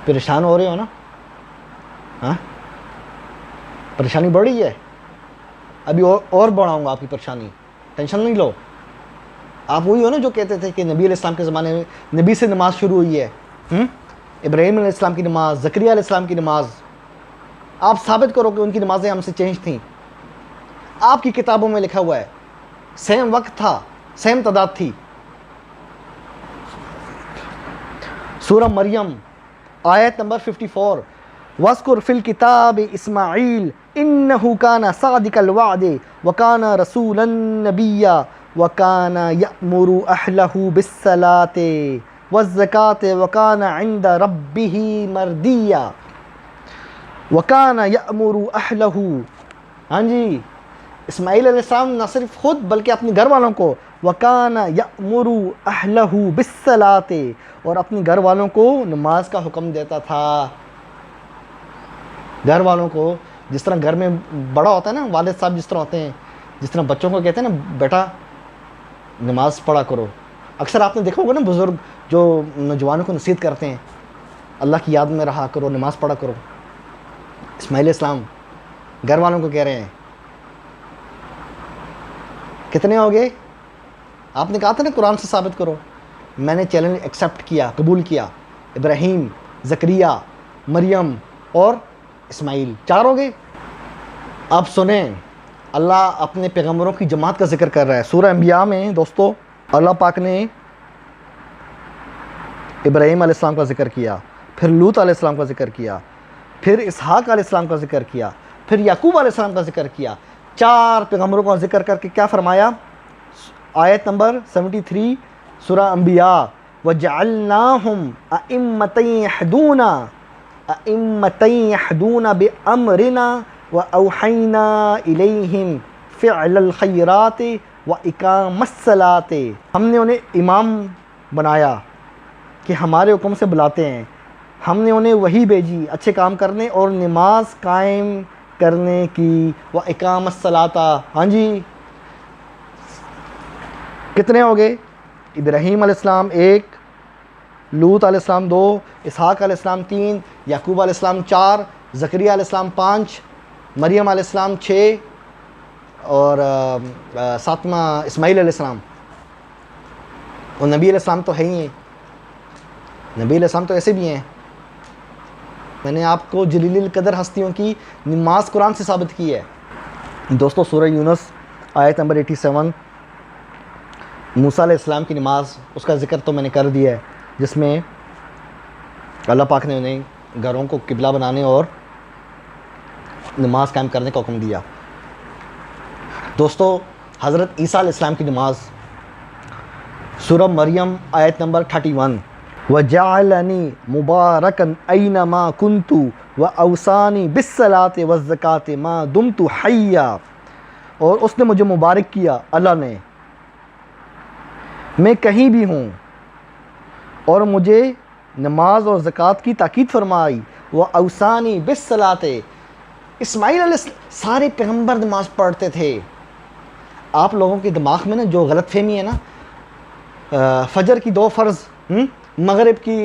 پریشان ہو رہے ہو نا؟ ہاں پریشانی بڑھ رہی ہے؟ ابھی اور بڑھاؤں گا آپ کی پریشانی، ٹینشن نہیں لو۔ آپ وہی ہو نا جو کہتے تھے کہ نبی علیہ السلام کے زمانے میں نبی سے نماز شروع ہوئی ہے، ابراہیم علیہ السلام کی نماز، زکریا علیہ السلام کی نماز۔ آپ ثابت کرو کہ ان کی نمازیں ہم سے چینج تھیں۔ آپ کی کتابوں میں لکھا ہوا ہے، سیم وقت تھا، سیم تعداد تھی۔ سورہ مریم آیت نمبر 54، وَاذْكُرْ فِي الْكِتَابِ إِسْمَاعِيلَ إِنَّهُ كَانَ صَادِقَ الْوَعْدِ وَكَانَ رَسُولًا نَبِيًّا وَكَانَ يَأْمُرُ أَهْلَهُ بِالصَّلَاةِ وَالزَّكَاةِ وَكَانَ عِنْدَ رَبِّهِ مَرْضِيًّا۔ وَكَانَ يَأْمُرُ أَهْلَهُ، ہاں جی، اسماعیل علیہ السلام نہ صرف خود بلکہ اپنے گھر والوں کو، وَكَانَ يَأْمُرُ أَهْلَهُ بِالصَّلَاةِ، اور اپنے گھر والوں کو نماز کا حکم دیتا تھا۔ گھر والوں کو، جس طرح گھر میں بڑا ہوتا ہے نا، والد صاحب جس طرح ہوتے ہیں، جس طرح بچوں کو کہتے ہیں نا بیٹا نماز پڑھا کرو۔ اکثر آپ نے دیکھا ہوگا نا بزرگ جو نوجوانوں کو نصیحت کرتے ہیں، اللہ کی یاد میں رہا کرو، نماز پڑھا کرو۔ اسماعیل علیہ السلام گھر والوں کو کہہ رہے ہیں۔ کتنے ہو گئے؟ آپ نے کہا تھا نا قرآن سے ثابت کرو، میں نے چیلنج ایکسیپٹ کیا، قبول کیا۔ ابراہیم، زکریا، مریم اور اسماعیل، 4 ہو گئے۔ اب سنیں، اللہ اپنے پیغمبروں کی جماعت کا ذکر کر رہا ہے۔ سورہ انبیاء میں دوستو اللہ پاک نے ابراہیم علیہ السلام کا ذکر کیا، پھر لوط علیہ السلام کا ذکر کیا، پھر اسحاق علیہ السلام کا ذکر کیا، پھر یعقوب علیہ السلام کا ذکر کیا۔ 4 پیغمبروں کا ذکر کر کے کیا فرمایا؟ آیت نمبر 73 سورہ انبیاء، وَجَعَلْنَاهُمْ أَئِمَّةً يَهْدُونَ بِأَمْرِنَا وَأَوْحَيْنَا إِلَيْهِمْ فِعْلَ الْخَيْرَاتِ وَإِقَامَ الصَّلَاةِ، ہم نے انہیں امام بنایا کہ ہمارے حکم سے بلاتے ہیں، ہم نے انہیں وحی بھیجی اچھے کام کرنے اور نماز قائم کرنے کی، وَإِقَامَ الصَّلَاةِ۔ ہاں جی، کتنے ہو گئے؟ ابراہیم علیہ السلام 1، لوط علیہ السلام 2، اسحاق علیہ السلام 3، یعقوب علیہ السلام 4، زکریا علیہ السلام 5، مریم علیہ السلام 6، اور 7واں اسماعیل علیہ السلام۔ اور نبی علیہ السلام تو ہے ہی ہیں، نبی علیہ السلام تو ایسے بھی ہیں۔ میں نے آپ کو جلیل القدر ہستیوں کی نماز قرآن سے ثابت کی ہے۔ دوستو سورہ یونس آیت نمبر 87، موسیٰ علیہ السلام کی نماز، اس کا ذکر تو میں نے کر دیا ہے، جس میں اللہ پاک نے انہیں گھروں کو قبلہ بنانے اور نماز قائم کرنے کا حکم دیا۔ دوستو حضرت عیسیٰ علیہ السلام کی نماز، سورہ مریم آیت نمبر 31، وَجَعَلَنِي مُبَارَكًا أَيْنَمَا كُنْتُ وَأَوْصَانِي بِالصَّلَاةِ وَالزَّكَاةِ مَا دُمْتُ حَيًّا، اور اس نے مجھے مبارک کیا، اللہ نے، میں کہیں بھی ہوں، اور مجھے نماز اور زکوٰۃ کی تاکید فرمائی، وَأَوْصَانِي بِالصَّلَاةِ۔ اسماعیل علیہ السلام، سارے پیغمبر نماز پڑھتے تھے۔ آپ لوگوں کے دماغ میں نا جو غلط فہمی ہے نا، فجر کی 2 فرض، مغرب کی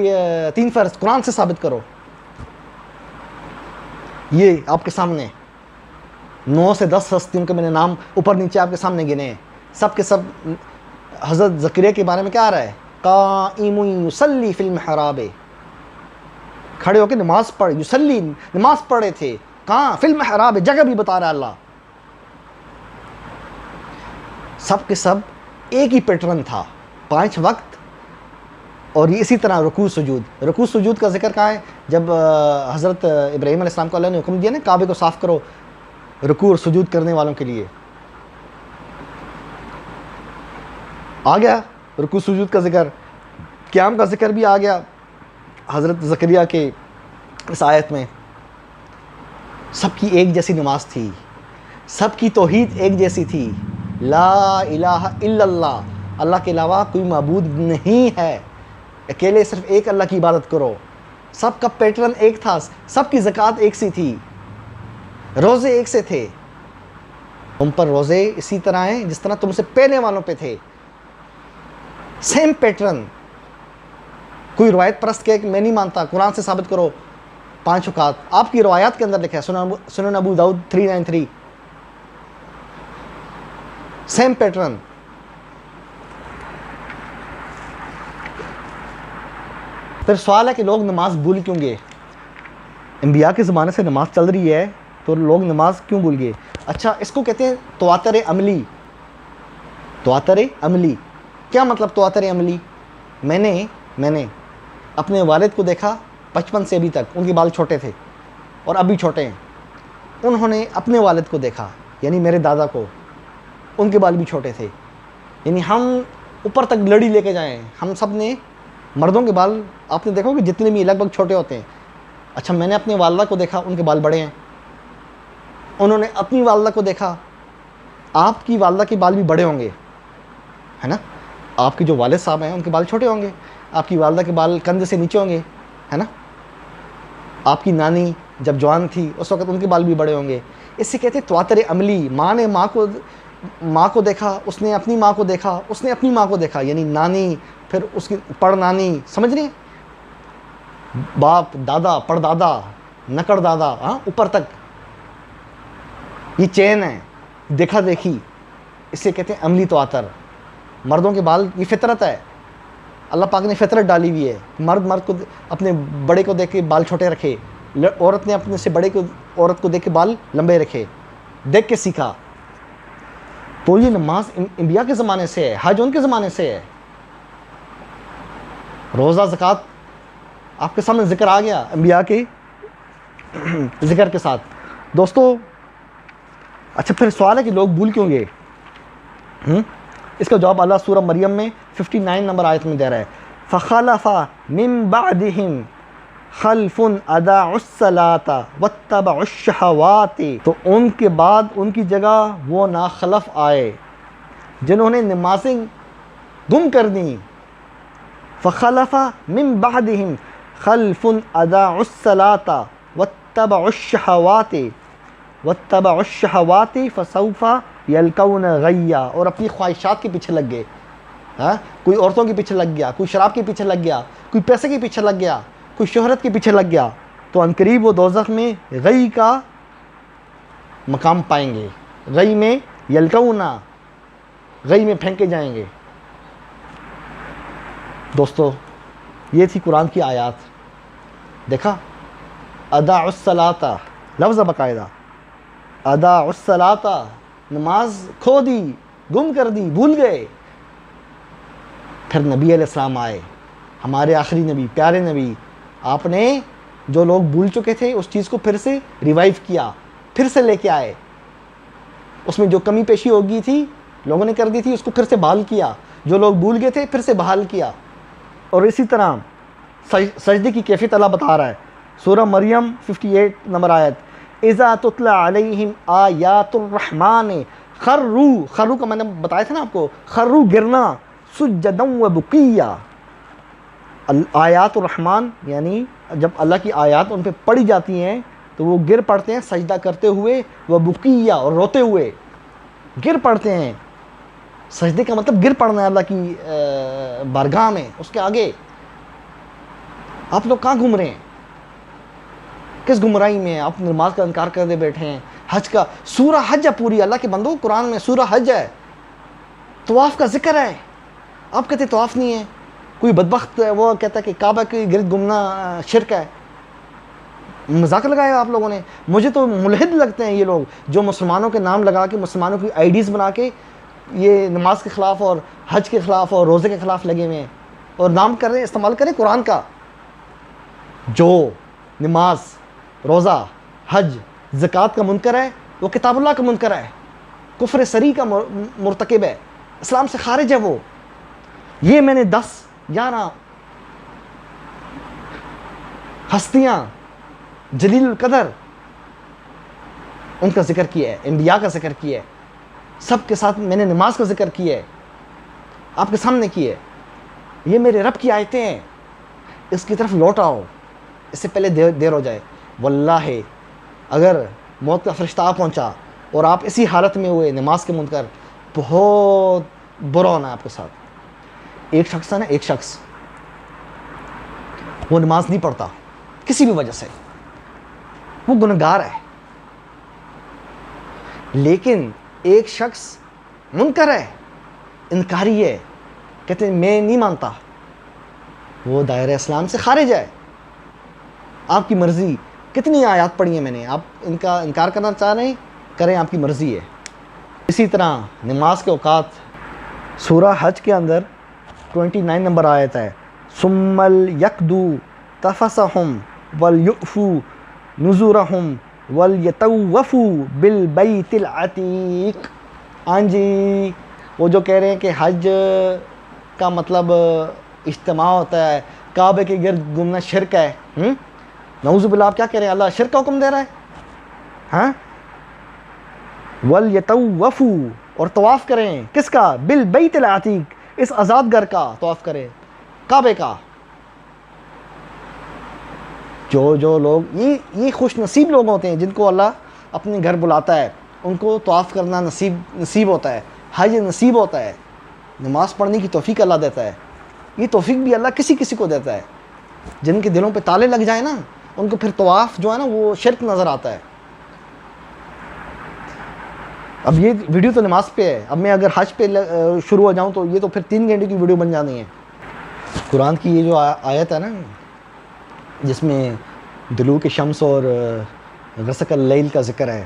3 فرض، قرآن سے ثابت کرو۔ یہ آپ کے سامنے 9 سے 10 ہستیوں کے میں نے نام اوپر نیچے آپ کے سامنے گنے ہیں، سب کے سب حضرت زکریا کے بارے میں کیا آ رہا ہے؟ قائم یصلی فی المحراب، کھڑے ہو کے نماز پڑھ، یصلی نماز پڑھے تھے، کہاں؟ فی المحراب، جگہ بھی بتا رہا ہے اللہ۔ سب کے سب ایک ہی پیٹرن تھا، 5 وقت اور یہ اسی طرح رکوع سجود کا ذکر کہاں ہے؟ جب حضرت ابراہیم علیہ السلام کو اللہ نے حکم دیا نا کعبے کو صاف کرو رکوع اور سجود کرنے والوں کے لیے، آ گیا رکوع سجود کا ذکر، قیام کا ذکر بھی آ گیا حضرت زکریا کے اس آیت میں۔ سب کی ایک جیسی نماز تھی، سب کی توحید ایک جیسی تھی، لا الہ الا اللہ، اللہ کے علاوہ کوئی معبود نہیں ہے، اکیلے صرف ایک اللہ کی عبادت کرو۔ سب کا پیٹرن ایک تھا، سب کی زکوٰۃ ایک سی تھی، روزے ایک سے تھے۔ تم پر روزے اسی طرح ہیں جس طرح تم سے پہلے والوں پہ تھے، سیم پیٹرن۔ کوئی روایت پرست کہ میں نہیں مانتا، قرآن سے ثابت کرو 5 اوقات، آپ کی روایات کے اندر لکھا ہے، سنن ابو داؤد 393، سیم پیٹرن۔ پھر سوال ہے کہ لوگ نماز بھول کیوں گئے؟ انبیاء کے زمانے سے نماز چل رہی ہے تو لوگ نماز کیوں بھول گئے؟ اچھا، اس کو کہتے ہیں تواتر عملی۔ تواتر عملی کیا مطلب؟ تواتر عملی، میں نے اپنے والد کو دیکھا بچپن سے ابھی تک، ان کے بال چھوٹے تھے اور ابھی چھوٹے ہیں، انہوں نے اپنے والد کو دیکھا یعنی میرے دادا کو، ان کے بال بھی چھوٹے تھے، یعنی ہم اوپر تک لڑی لے کے جائیں، ہم سب نے مردوں کے بال آپ نے دیکھو کہ جتنے بھی لگ بھگ چھوٹے ہوتے ہیں۔ اچھا، میں نے اپنے والدہ کو دیکھا، ان کے بال بڑے ہیں، انہوں نے اپنی والدہ کو دیکھا، آپ کی والدہ کے بال بھی بڑے ہوں گے، ہے نا؟ آپ کے جو والد صاحب ہیں ان کے بال چھوٹے ہوں گے، آپ کی والدہ کے بال کندھے سے نیچے ہوں گے، ہے نا؟ آپ کی نانی جب جوان تھی اس وقت ان کے بال بھی بڑے ہوں گے۔ اس سے کہتے ہیں تواتر عملی، ماں نے ماں کو دیکھا، اس نے اپنی ماں کو دیکھا، اس نے اپنی ماں کو دیکھا، یعنی نانی، پھر اس کی پڑ نانی، سمجھ رہے ہیں؟ باپ، دادا، پڑ دادا، نکڑ دادا، ہاں اوپر تک، یہ چین ہے، دیکھا دیکھی، اس سے کہتے ہیں عملی تواتر۔ مردوں کے بال، یہ فطرت ہے، اللہ پاک نے فطرت ڈالی ہوئی ہے، مرد کو اپنے بڑے کو دیکھ کے بال چھوٹے رکھے، عورت نے اپنے سے بڑے کو عورت کو دیکھ کے بال لمبے رکھے، دیکھ کے سیکھا۔ تو یہ نماز انبیاء کے زمانے سے ہے، حج ان کے زمانے سے ہے، روزہ، زکوٰۃ آپ کے سامنے ذکر آ گیا انبیاء کے ذکر کے ساتھ۔ دوستو اچھا، پھر سوال ہے کہ لوگ بھول کیوں گئے؟ اس کا جواب اللہ سورہ مریم میں 59 نمبر آیت میں دے رہا ہے، فَخَلَفَ مِن بَعْدِهِمْ خَلْفٌ أَضَاعُوا الصَّلَاةَ وَاتَّبَعُوا الشَّهَوَاتِ، تو ان کے بعد ان کی جگہ وہ ناخلف آئے جنہوں نے نمازیں گم کر دیں۔ فَخَلَفَ مِن بَعْدِهِمْ خَلْفٌ أَضَاعُوا الصَّلَاةَ وَاتَّبَعُوا الشَّهَوَاتِ فَسَوْفَ يَلْقَوْنَ غَيًّا، اور اپنی خواہشات کے پیچھے لگ گئے، ہاں، کوئی عورتوں کے پیچھے لگ گیا، کوئی شراب کے پیچھے لگ گیا، کوئی پیسے کے پیچھے لگ گیا، کوئی شہرت کے پیچھے لگ گیا، تو عنقریب وہ دوزخ میں غی کا مقام پائیں گے، غی میں یلقونا، غی میں پھینکے جائیں گے۔ دوستو یہ تھی قرآن کی آیات، دیکھا، اضاعوا الصلاۃ، لفظ باقاعدہ اضاعوا الصلاۃ، نماز کھو دی، گم کر دی، بھول گئے۔ پھر نبی علیہ السلام آئے، ہمارے آخری نبی، پیارے نبی، آپ نے جو لوگ بھول چکے تھے اس چیز کو پھر سے ریوائیو کیا، پھر سے لے کے آئے، اس میں جو کمی پیشی ہو گئی تھی لوگوں نے کر دی تھی اس کو پھر سے بحال کیا، جو لوگ بھول گئے تھے پھر سے بحال کیا۔ اور اسی طرح سجدے کی کیفیت اللہ بتا رہا ہے، سورہ مریم 58 نمبر آیت، اذا تتلی علیہم آیات الرحمن خرو کا میں نے بتایا تھا نا آپ کو، خرو گرنا، سجدا و بقیہ۔ آیات الرحمن یعنی جب اللہ کی آیات ان پہ پڑھی جاتی ہیں تو وہ گر پڑتے ہیں سجدہ کرتے ہوئے، و بقیہ، اور روتے ہوئے گر پڑتے ہیں۔ سجدے کا مطلب گر پڑنا ہے اللہ کی بارگاہ میں، اس کے آگے۔ آپ لوگ کہاں گھوم رہے ہیں؟ کس گمراہی میں ہیں؟ آپ نماز کا انکار کر دے بیٹھے ہیں، حج کا، سورہ حج ہے پوری، اللہ کے بندو قرآن میں سورہ حج ہے، طواف کا ذکر ہے، آپ کہتے طواف نہیں ہے۔ کوئی بدبخت ہے وہ کہتا ہے کہ کعبہ کے گرد گھومنا شرک ہے۔ مذاق لگایا آپ لوگوں نے۔ مجھے تو ملحد لگتے ہیں یہ لوگ جو مسلمانوں کے نام لگا کے، مسلمانوں کی IDs بنا کے یہ نماز کے خلاف اور حج کے خلاف اور روزے کے خلاف لگے ہوئے ہیں۔ اور نام کریں استعمال کریں قرآن کا. جو نماز روزہ حج زکوٰۃ کا منکر ہے وہ کتاب اللہ کا منکر ہے, کفر صریح کا مرتکب ہے, اسلام سے خارج ہے وہ. یہ میں نے 10-11 ہستیاں جلیل القدر ان کا ذکر کیا ہے, انبیاء کا ذکر کیا ہے, سب کے ساتھ میں نے نماز کا ذکر کیا ہے, آپ کے سامنے کی ہے. یہ میرے رب کی آیتیں ہیں, اس کی طرف لوٹ آؤ اس سے پہلے دیر ہو جائے. واللہ اگر موت کا فرشتہ آ پہنچا اور آپ اسی حالت میں ہوئے نماز کے منکر, بہت برا ہونا ہے آپ کے ساتھ. ایک شخص ہے نا, ایک شخص وہ نماز نہیں پڑھتا کسی بھی وجہ سے, وہ گنہگار ہے, لیکن ایک شخص منکر ہے, انکاری ہے, کہتے ہیں میں نہیں مانتا, وہ دائرہ اسلام سے خارج ہے. آپ کی مرضی, کتنی آیات پڑھی ہیں میں نے, آپ ان کا انکار کرنا چاہ رہے ہیں کریں, آپ کی مرضی ہے. اسی طرح نماز کے اوقات سورہ حج کے اندر 29 نمبر آیت ہے, ثم لیقضوا تفثهم ولیؤفوا نذورهم ولیطوفوا بالبیت العتیق. ہاں جی, وہ جو کہہ رہے ہیں کہ حج کا مطلب اجتماع ہوتا ہے, کعبے کے گرد گھومنا شرک ہے. نعوذ باللہ, آپ کیا کہہ رہے ہیں, اللہ شرک کا حکم دے رہا ہے. ہاں, وَلْيَطَوَّفُوا, اور طواف کریں, کس کا, بالبیت العتیق, اس آزاد گھر کا طواف کریں, کعبے کا. جو لوگ یہ خوش نصیب لوگ ہوتے ہیں جن کو اللہ اپنے گھر بلاتا ہے, ان کو طواف کرنا نصیب ہوتا ہے, حج نصیب ہوتا ہے, نماز پڑھنے کی توفیق اللہ دیتا ہے. یہ توفیق بھی اللہ کسی کو دیتا ہے. جن کے دلوں پہ تالے لگ جائیں نا, ان کو پھر طواف جو ہے نا وہ شرک نظر آتا ہے. اب یہ ویڈیو تو نماز پہ ہے, اب میں اگر حج پہ شروع ہو جاؤں تو یہ تو پھر 3 گھنٹے کی ویڈیو بن جانی ہے. قرآن کی یہ جو آیت ہے نا جس میں دلوک شمس اور غسق اللیل کا ذکر ہے,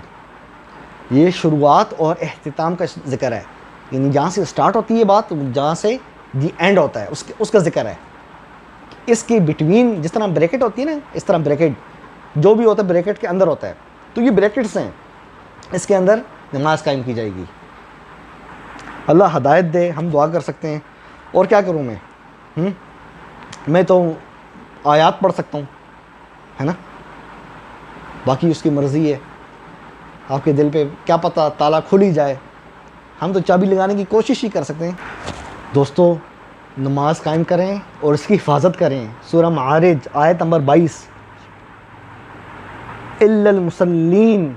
یہ شروعات اور اختتام کا ذکر ہے, یعنی جہاں سے سٹارٹ ہوتی ہے بات جہاں سے دی اینڈ ہوتا ہے اس کا ذکر ہے. اس کے بٹوین جس طرح بریکٹ ہوتی ہے نا, اس طرح بریکٹ جو بھی ہوتا ہے بریکٹ کے اندر ہوتا ہے, تو یہ بریکٹس ہیں, اس کے اندر نماز قائم کی جائے گی. اللہ ہدایت دے, ہم دعا کر سکتے ہیں. اور کیا کروں میں تو آیات پڑھ سکتا ہوں, ہے نا, باقی اس کی مرضی ہے. آپ کے دل پہ کیا پتہ تالا کھل ہی جائے, ہم تو چابی لگانے کی کوشش ہی کر سکتے ہیں. دوستو, نماز قائم کریں اور اس کی حفاظت کریں. سورہ معارج آیت نمبر 22, الا المصلین,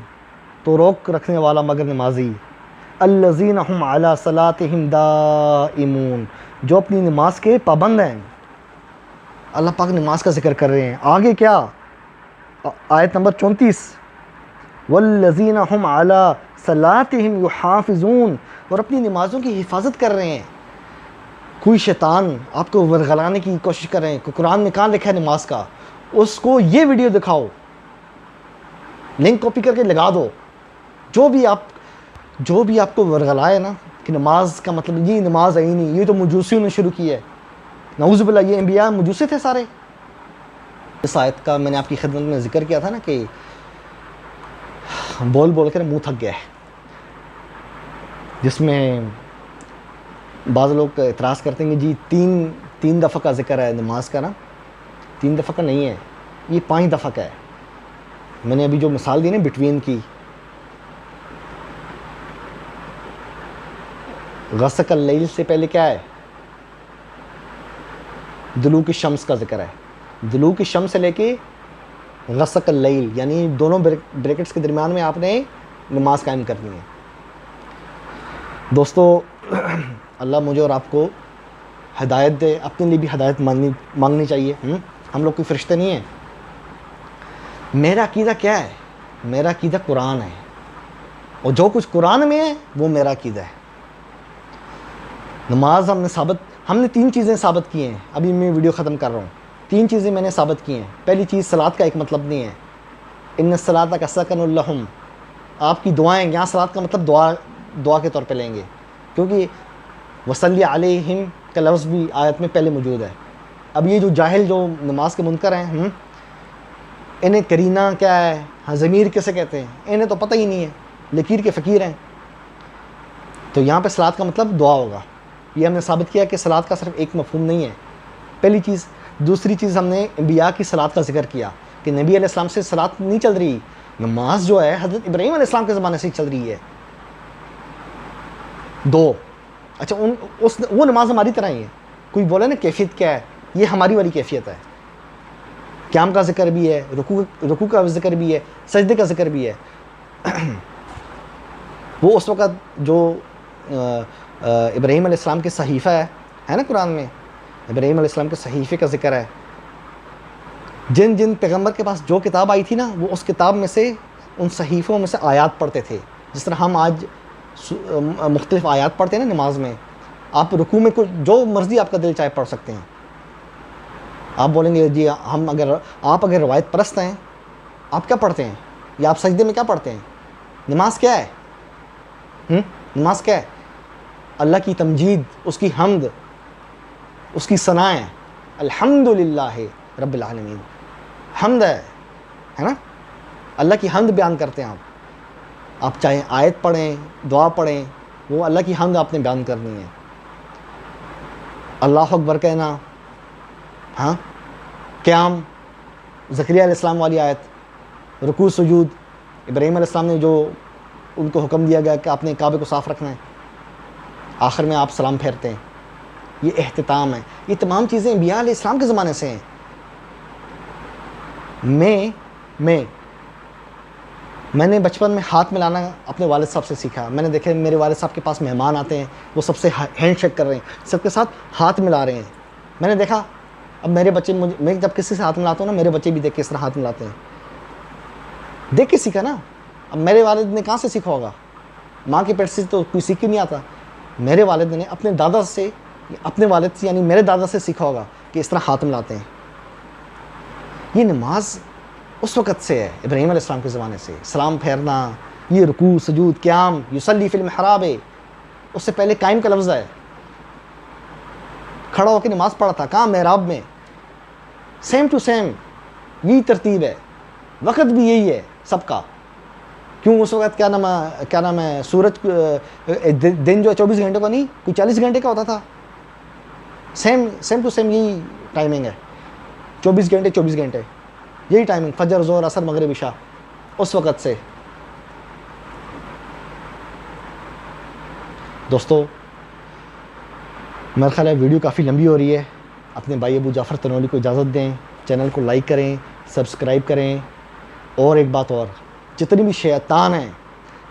تو روک رکھنے والا مگر نمازی, الذین هم علی صلاتہم دائمون, جو اپنی نماز کے پابند ہیں. اللہ پاک نماز کا ذکر کر رہے ہیں. آگے کیا, آیت نمبر 34, والذین هم علی صلاتہم یحافظون, اور اپنی نمازوں کی حفاظت کر رہے ہیں. کوئی شیطان آپ کو ورغلانے کی کوشش کر رہے ہیں کہ قرآن میں کہاں لکھا ہے نماز کا, اس کو یہ ویڈیو دکھاؤ, لنک کاپی کر کے لگا دو. جو بھی آپ کو ورغلائے نا کہ نماز کا مطلب یہ نماز ہے ہی نہیں, یہ تو مجوسیوں نے شروع کی ہے, نعوذ باللہ, یہ انبیاء مجوسی تھے سارے. اس آیت کا میں نے آپ کی خدمت میں ذکر کیا تھا نا کہ بول کر منہ تھک گیا ہے, جس میں بعض لوگ اعتراض کرتے ہیں کہ جی تین دفعہ کا ذکر ہے نماز کا نا, 3 دفعہ کا نہیں ہے, یہ 5 دفعہ کا ہے. میں نے ابھی جو مثال دی نا بٹوین کی, غسق اللیل سے پہلے کیا ہے, دلوک الشمس کا ذکر ہے. دلوک الشمس سے لے کے غسق اللیل, یعنی دونوں بریکٹس کے درمیان میں آپ نے نماز قائم کرنی ہے. دوستو, اللہ مجھے اور آپ کو ہدایت دے, اپنے لیے بھی ہدایت مانگنی چاہیے. ہم لوگ کوئی فرشتے نہیں ہیں. میرا عقیدہ کیا ہے, میرا عقیدہ قرآن ہے, اور جو کچھ قرآن میں ہے وہ میرا عقیدہ ہے. نماز ہم نے 3 چیزیں ثابت کی ہیں. ابھی میں ویڈیو ختم کر رہا ہوں. 3 چیزیں میں نے ثابت کی ہیں. پہلی چیز, صلاۃ کا ایک مطلب نہیں ہے, ان الصلاۃ سکن لہم, آپ کی دعائیں, یہاں صلاۃ کا مطلب دعا کے طور پہ لیں گے, کیونکہ وصلی علیہم کا لفظ بھی آیت میں پہلے موجود ہے. اب یہ جو جاہل جو نماز کے منکر ہیں، انہیں کرینہ کیا ہے، ہاں ضمیر کیسے کہتے ہیں، انہیں تو پتہ ہی نہیں ہے، لکیر کے فقیر ہیں. تو یہاں پہ صلاۃ کا مطلب دعا ہوگا. یہ ہم نے ثابت کیا کہ صلاۃ کا صرف ایک مفہوم نہیں ہے، پہلی چیز. دوسری چیز ہم نے انبیاء کی صلاۃ کا ذکر کیا کہ نبی علیہ السلام سے صلاۃ نہیں چل رہی، نماز جو ہے حضرت ابراہیم علیہ السلام کے زمانے سے ہی چل رہی ہے. دو، اچھا وہ نماز ہماری طرح ہی ہے. کوئی بولے نا کیفیت کیا ہے، یہ ہماری والی کیفیت ہے. قیام کا ذکر بھی ہے، رکوع کا ذکر بھی ہے، سجدے کا ذکر بھی ہے. وہ اس وقت جو ابراہیم علیہ السلام کے صحیفہ ہے نا قرآن میں، ابراہیم علیہ السلام کے صحیفے کا ذکر ہے. جن جن پیغمبر کے پاس جو کتاب آئی تھی نا، وہ اس کتاب میں سے ان صحیفوں میں سے آیات پڑھتے تھے. جس طرح ہم آج مختلف آیات پڑھتے ہیں نا نماز میں، آپ رکوع میں جو مرضی آپ کا دل چاہے پڑھ سکتے ہیں. آپ بولیں گے جی آپ اگر روایت پرست ہیں، آپ کیا پڑھتے ہیں، یا آپ سجدے میں کیا پڑھتے ہیں؟ نماز کیا ہے؟ نماز کیا ہے؟ اللہ کی تمجید، اس کی حمد، اس کی ثنائیں. الحمدللہ رب العالمین، حمد ہے نا، اللہ کی حمد بیان کرتے ہیں. آپ چاہے آیت پڑھیں، دعا پڑھیں، وہ اللہ کی حمد آپ نے بیان کرنی ہے. اللہ اکبر کہنا، ہاں، قیام، زکریا علیہ السلام والی آیت، رکوع سجود، ابراہیم علیہ السلام نے جو ان کو حکم دیا گیا کہ آپ نے کعبے کو صاف رکھنا ہے، آخر میں آپ سلام پھیرتے ہیں. یہ اہتمام ہے. یہ تمام چیزیں انبیاء علیہ السلام کے زمانے سے ہیں. میں نے بچپن میں ہاتھ ملانا اپنے والد صاحب سے سیکھا. میں نے دیکھا میرے والد صاحب کے پاس مہمان آتے ہیں، وہ سب سے ہینڈ شیک کر رہے ہیں، سب کے ساتھ ہاتھ ملا رہے ہیں. میں نے دیکھا اب میرے بچے، میں جب کسی سے ہاتھ ملاتا ہوں نا، میرے بچے بھی دیکھ کے اس طرح ہاتھ ملاتے ہیں. دیکھ کے سیکھا نا. اب میرے والد نے کہاں سے سیکھا ہوگا؟ ماں کے پیٹ سے تو کوئی سیکھ کے نہیں آتا. میرے والد نے اپنے دادا سے، اپنے والد سے یعنی میرے دادا سے سیکھا ہوگا کہ اس طرح ہاتھ ملاتے ہیں. یہ نماز اس وقت سے ہے، ابراہیم علیہ السلام کے زمانے سے. سلام پھیرنا، یہ رکوع سجود قیام، یصلی فی المحراب، اس سے پہلے قائم کا لفظ ہے. کھڑا ہو کے نماز پڑھا تھا، کہاں؟ محراب میں. سیم ٹو سیم یہی ترتیب ہے، وقت بھی یہی ہے سب کا. کیوں اس وقت کیا نام ہے سورج دن جو ہے 24 گھنٹے کا نہیں، کوئی 40 گھنٹے کا ہوتا تھا. سیم ٹو سیم یہی ٹائمنگ ہے، 24 گھنٹے 24 گھنٹے یہی ٹائمنگ، فجر ظہر عصر مغرب عشاء اس وقت سے. دوستو میرا خیال ہے ویڈیو کافی لمبی ہو رہی ہے. اپنے بھائی ابو جعفر تنولی کو اجازت دیں، چینل کو لائک کریں، سبسکرائب کریں. اور ایک بات اور، جتنی بھی شیطان ہیں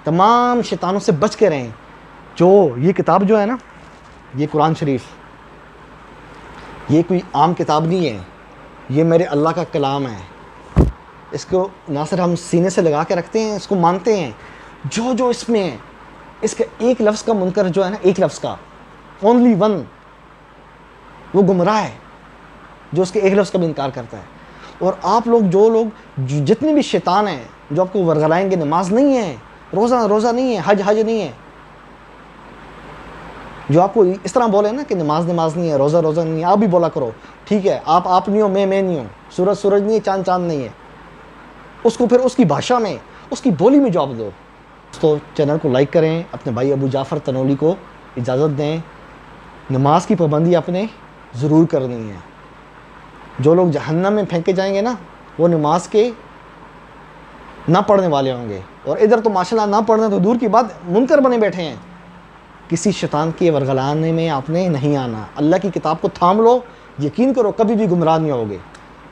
تمام شیطانوں سے بچ کے رہیں. جو یہ کتاب جو ہے نا، یہ قرآن شریف، یہ کوئی عام کتاب نہیں ہے، یہ میرے اللہ کا کلام ہے. اس کو نہ صرف ہم سینے سے لگا کے رکھتے ہیں، اس کو مانتے ہیں. جو اس میں ہے، اس کا ایک لفظ کا منکر جو ہے نا، ایک لفظ کا، اونلی ون، وہ گمراہ ہے جو اس کے ایک لفظ کا بھی انکار کرتا ہے. اور آپ لوگ جتنے بھی شیطان ہیں جو آپ کو ورغلائیں گے، نماز نہیں ہے، روزہ نہیں ہے، حج نہیں ہے، جو آپ کو اس طرح بولے نا کہ نماز نہیں ہے، روزہ نہیں ہے، آپ بھی بولا کرو ٹھیک ہے، آپ نہیں ہو، میں نہیں ہوں، سورج نہیں ہے، چاند نہیں ہے. اس کو پھر اس کی بھاشا میں، اس کی بولی میں جواب دو. تو چینل کو لائک کریں، اپنے بھائی ابو جعفر تنولی کو اجازت دیں. نماز کی پابندی آپ نے ضرور کرنی ہے. جو لوگ جہنم میں پھینکے جائیں گے نا، وہ نماز کے نہ پڑھنے والے ہوں گے. اور ادھر تو ماشاءاللہ نہ پڑھنا تو دور کی بات، منکر بنے بیٹھے ہیں. کسی شیطان کے ورغلانے میں آپ نے نہیں آنا. اللہ کی کتاب کو تھام لو، یقین کرو کبھی بھی گمراہ نہیں ہوگے.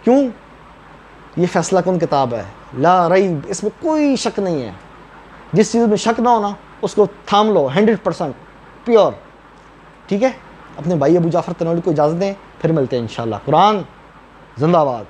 کیوں؟ یہ فیصلہ کن کتاب ہے، لا ریب، اس میں کوئی شک نہیں ہے. جس چیز میں شک نہ ہونا اس کو تھام لو 100% پیور. ٹھیک ہے؟ اپنے بھائی ابو جعفر تنولی کو اجازت دیں، پھر ملتے ہیں انشاءاللہ. قرآن زندہ باد.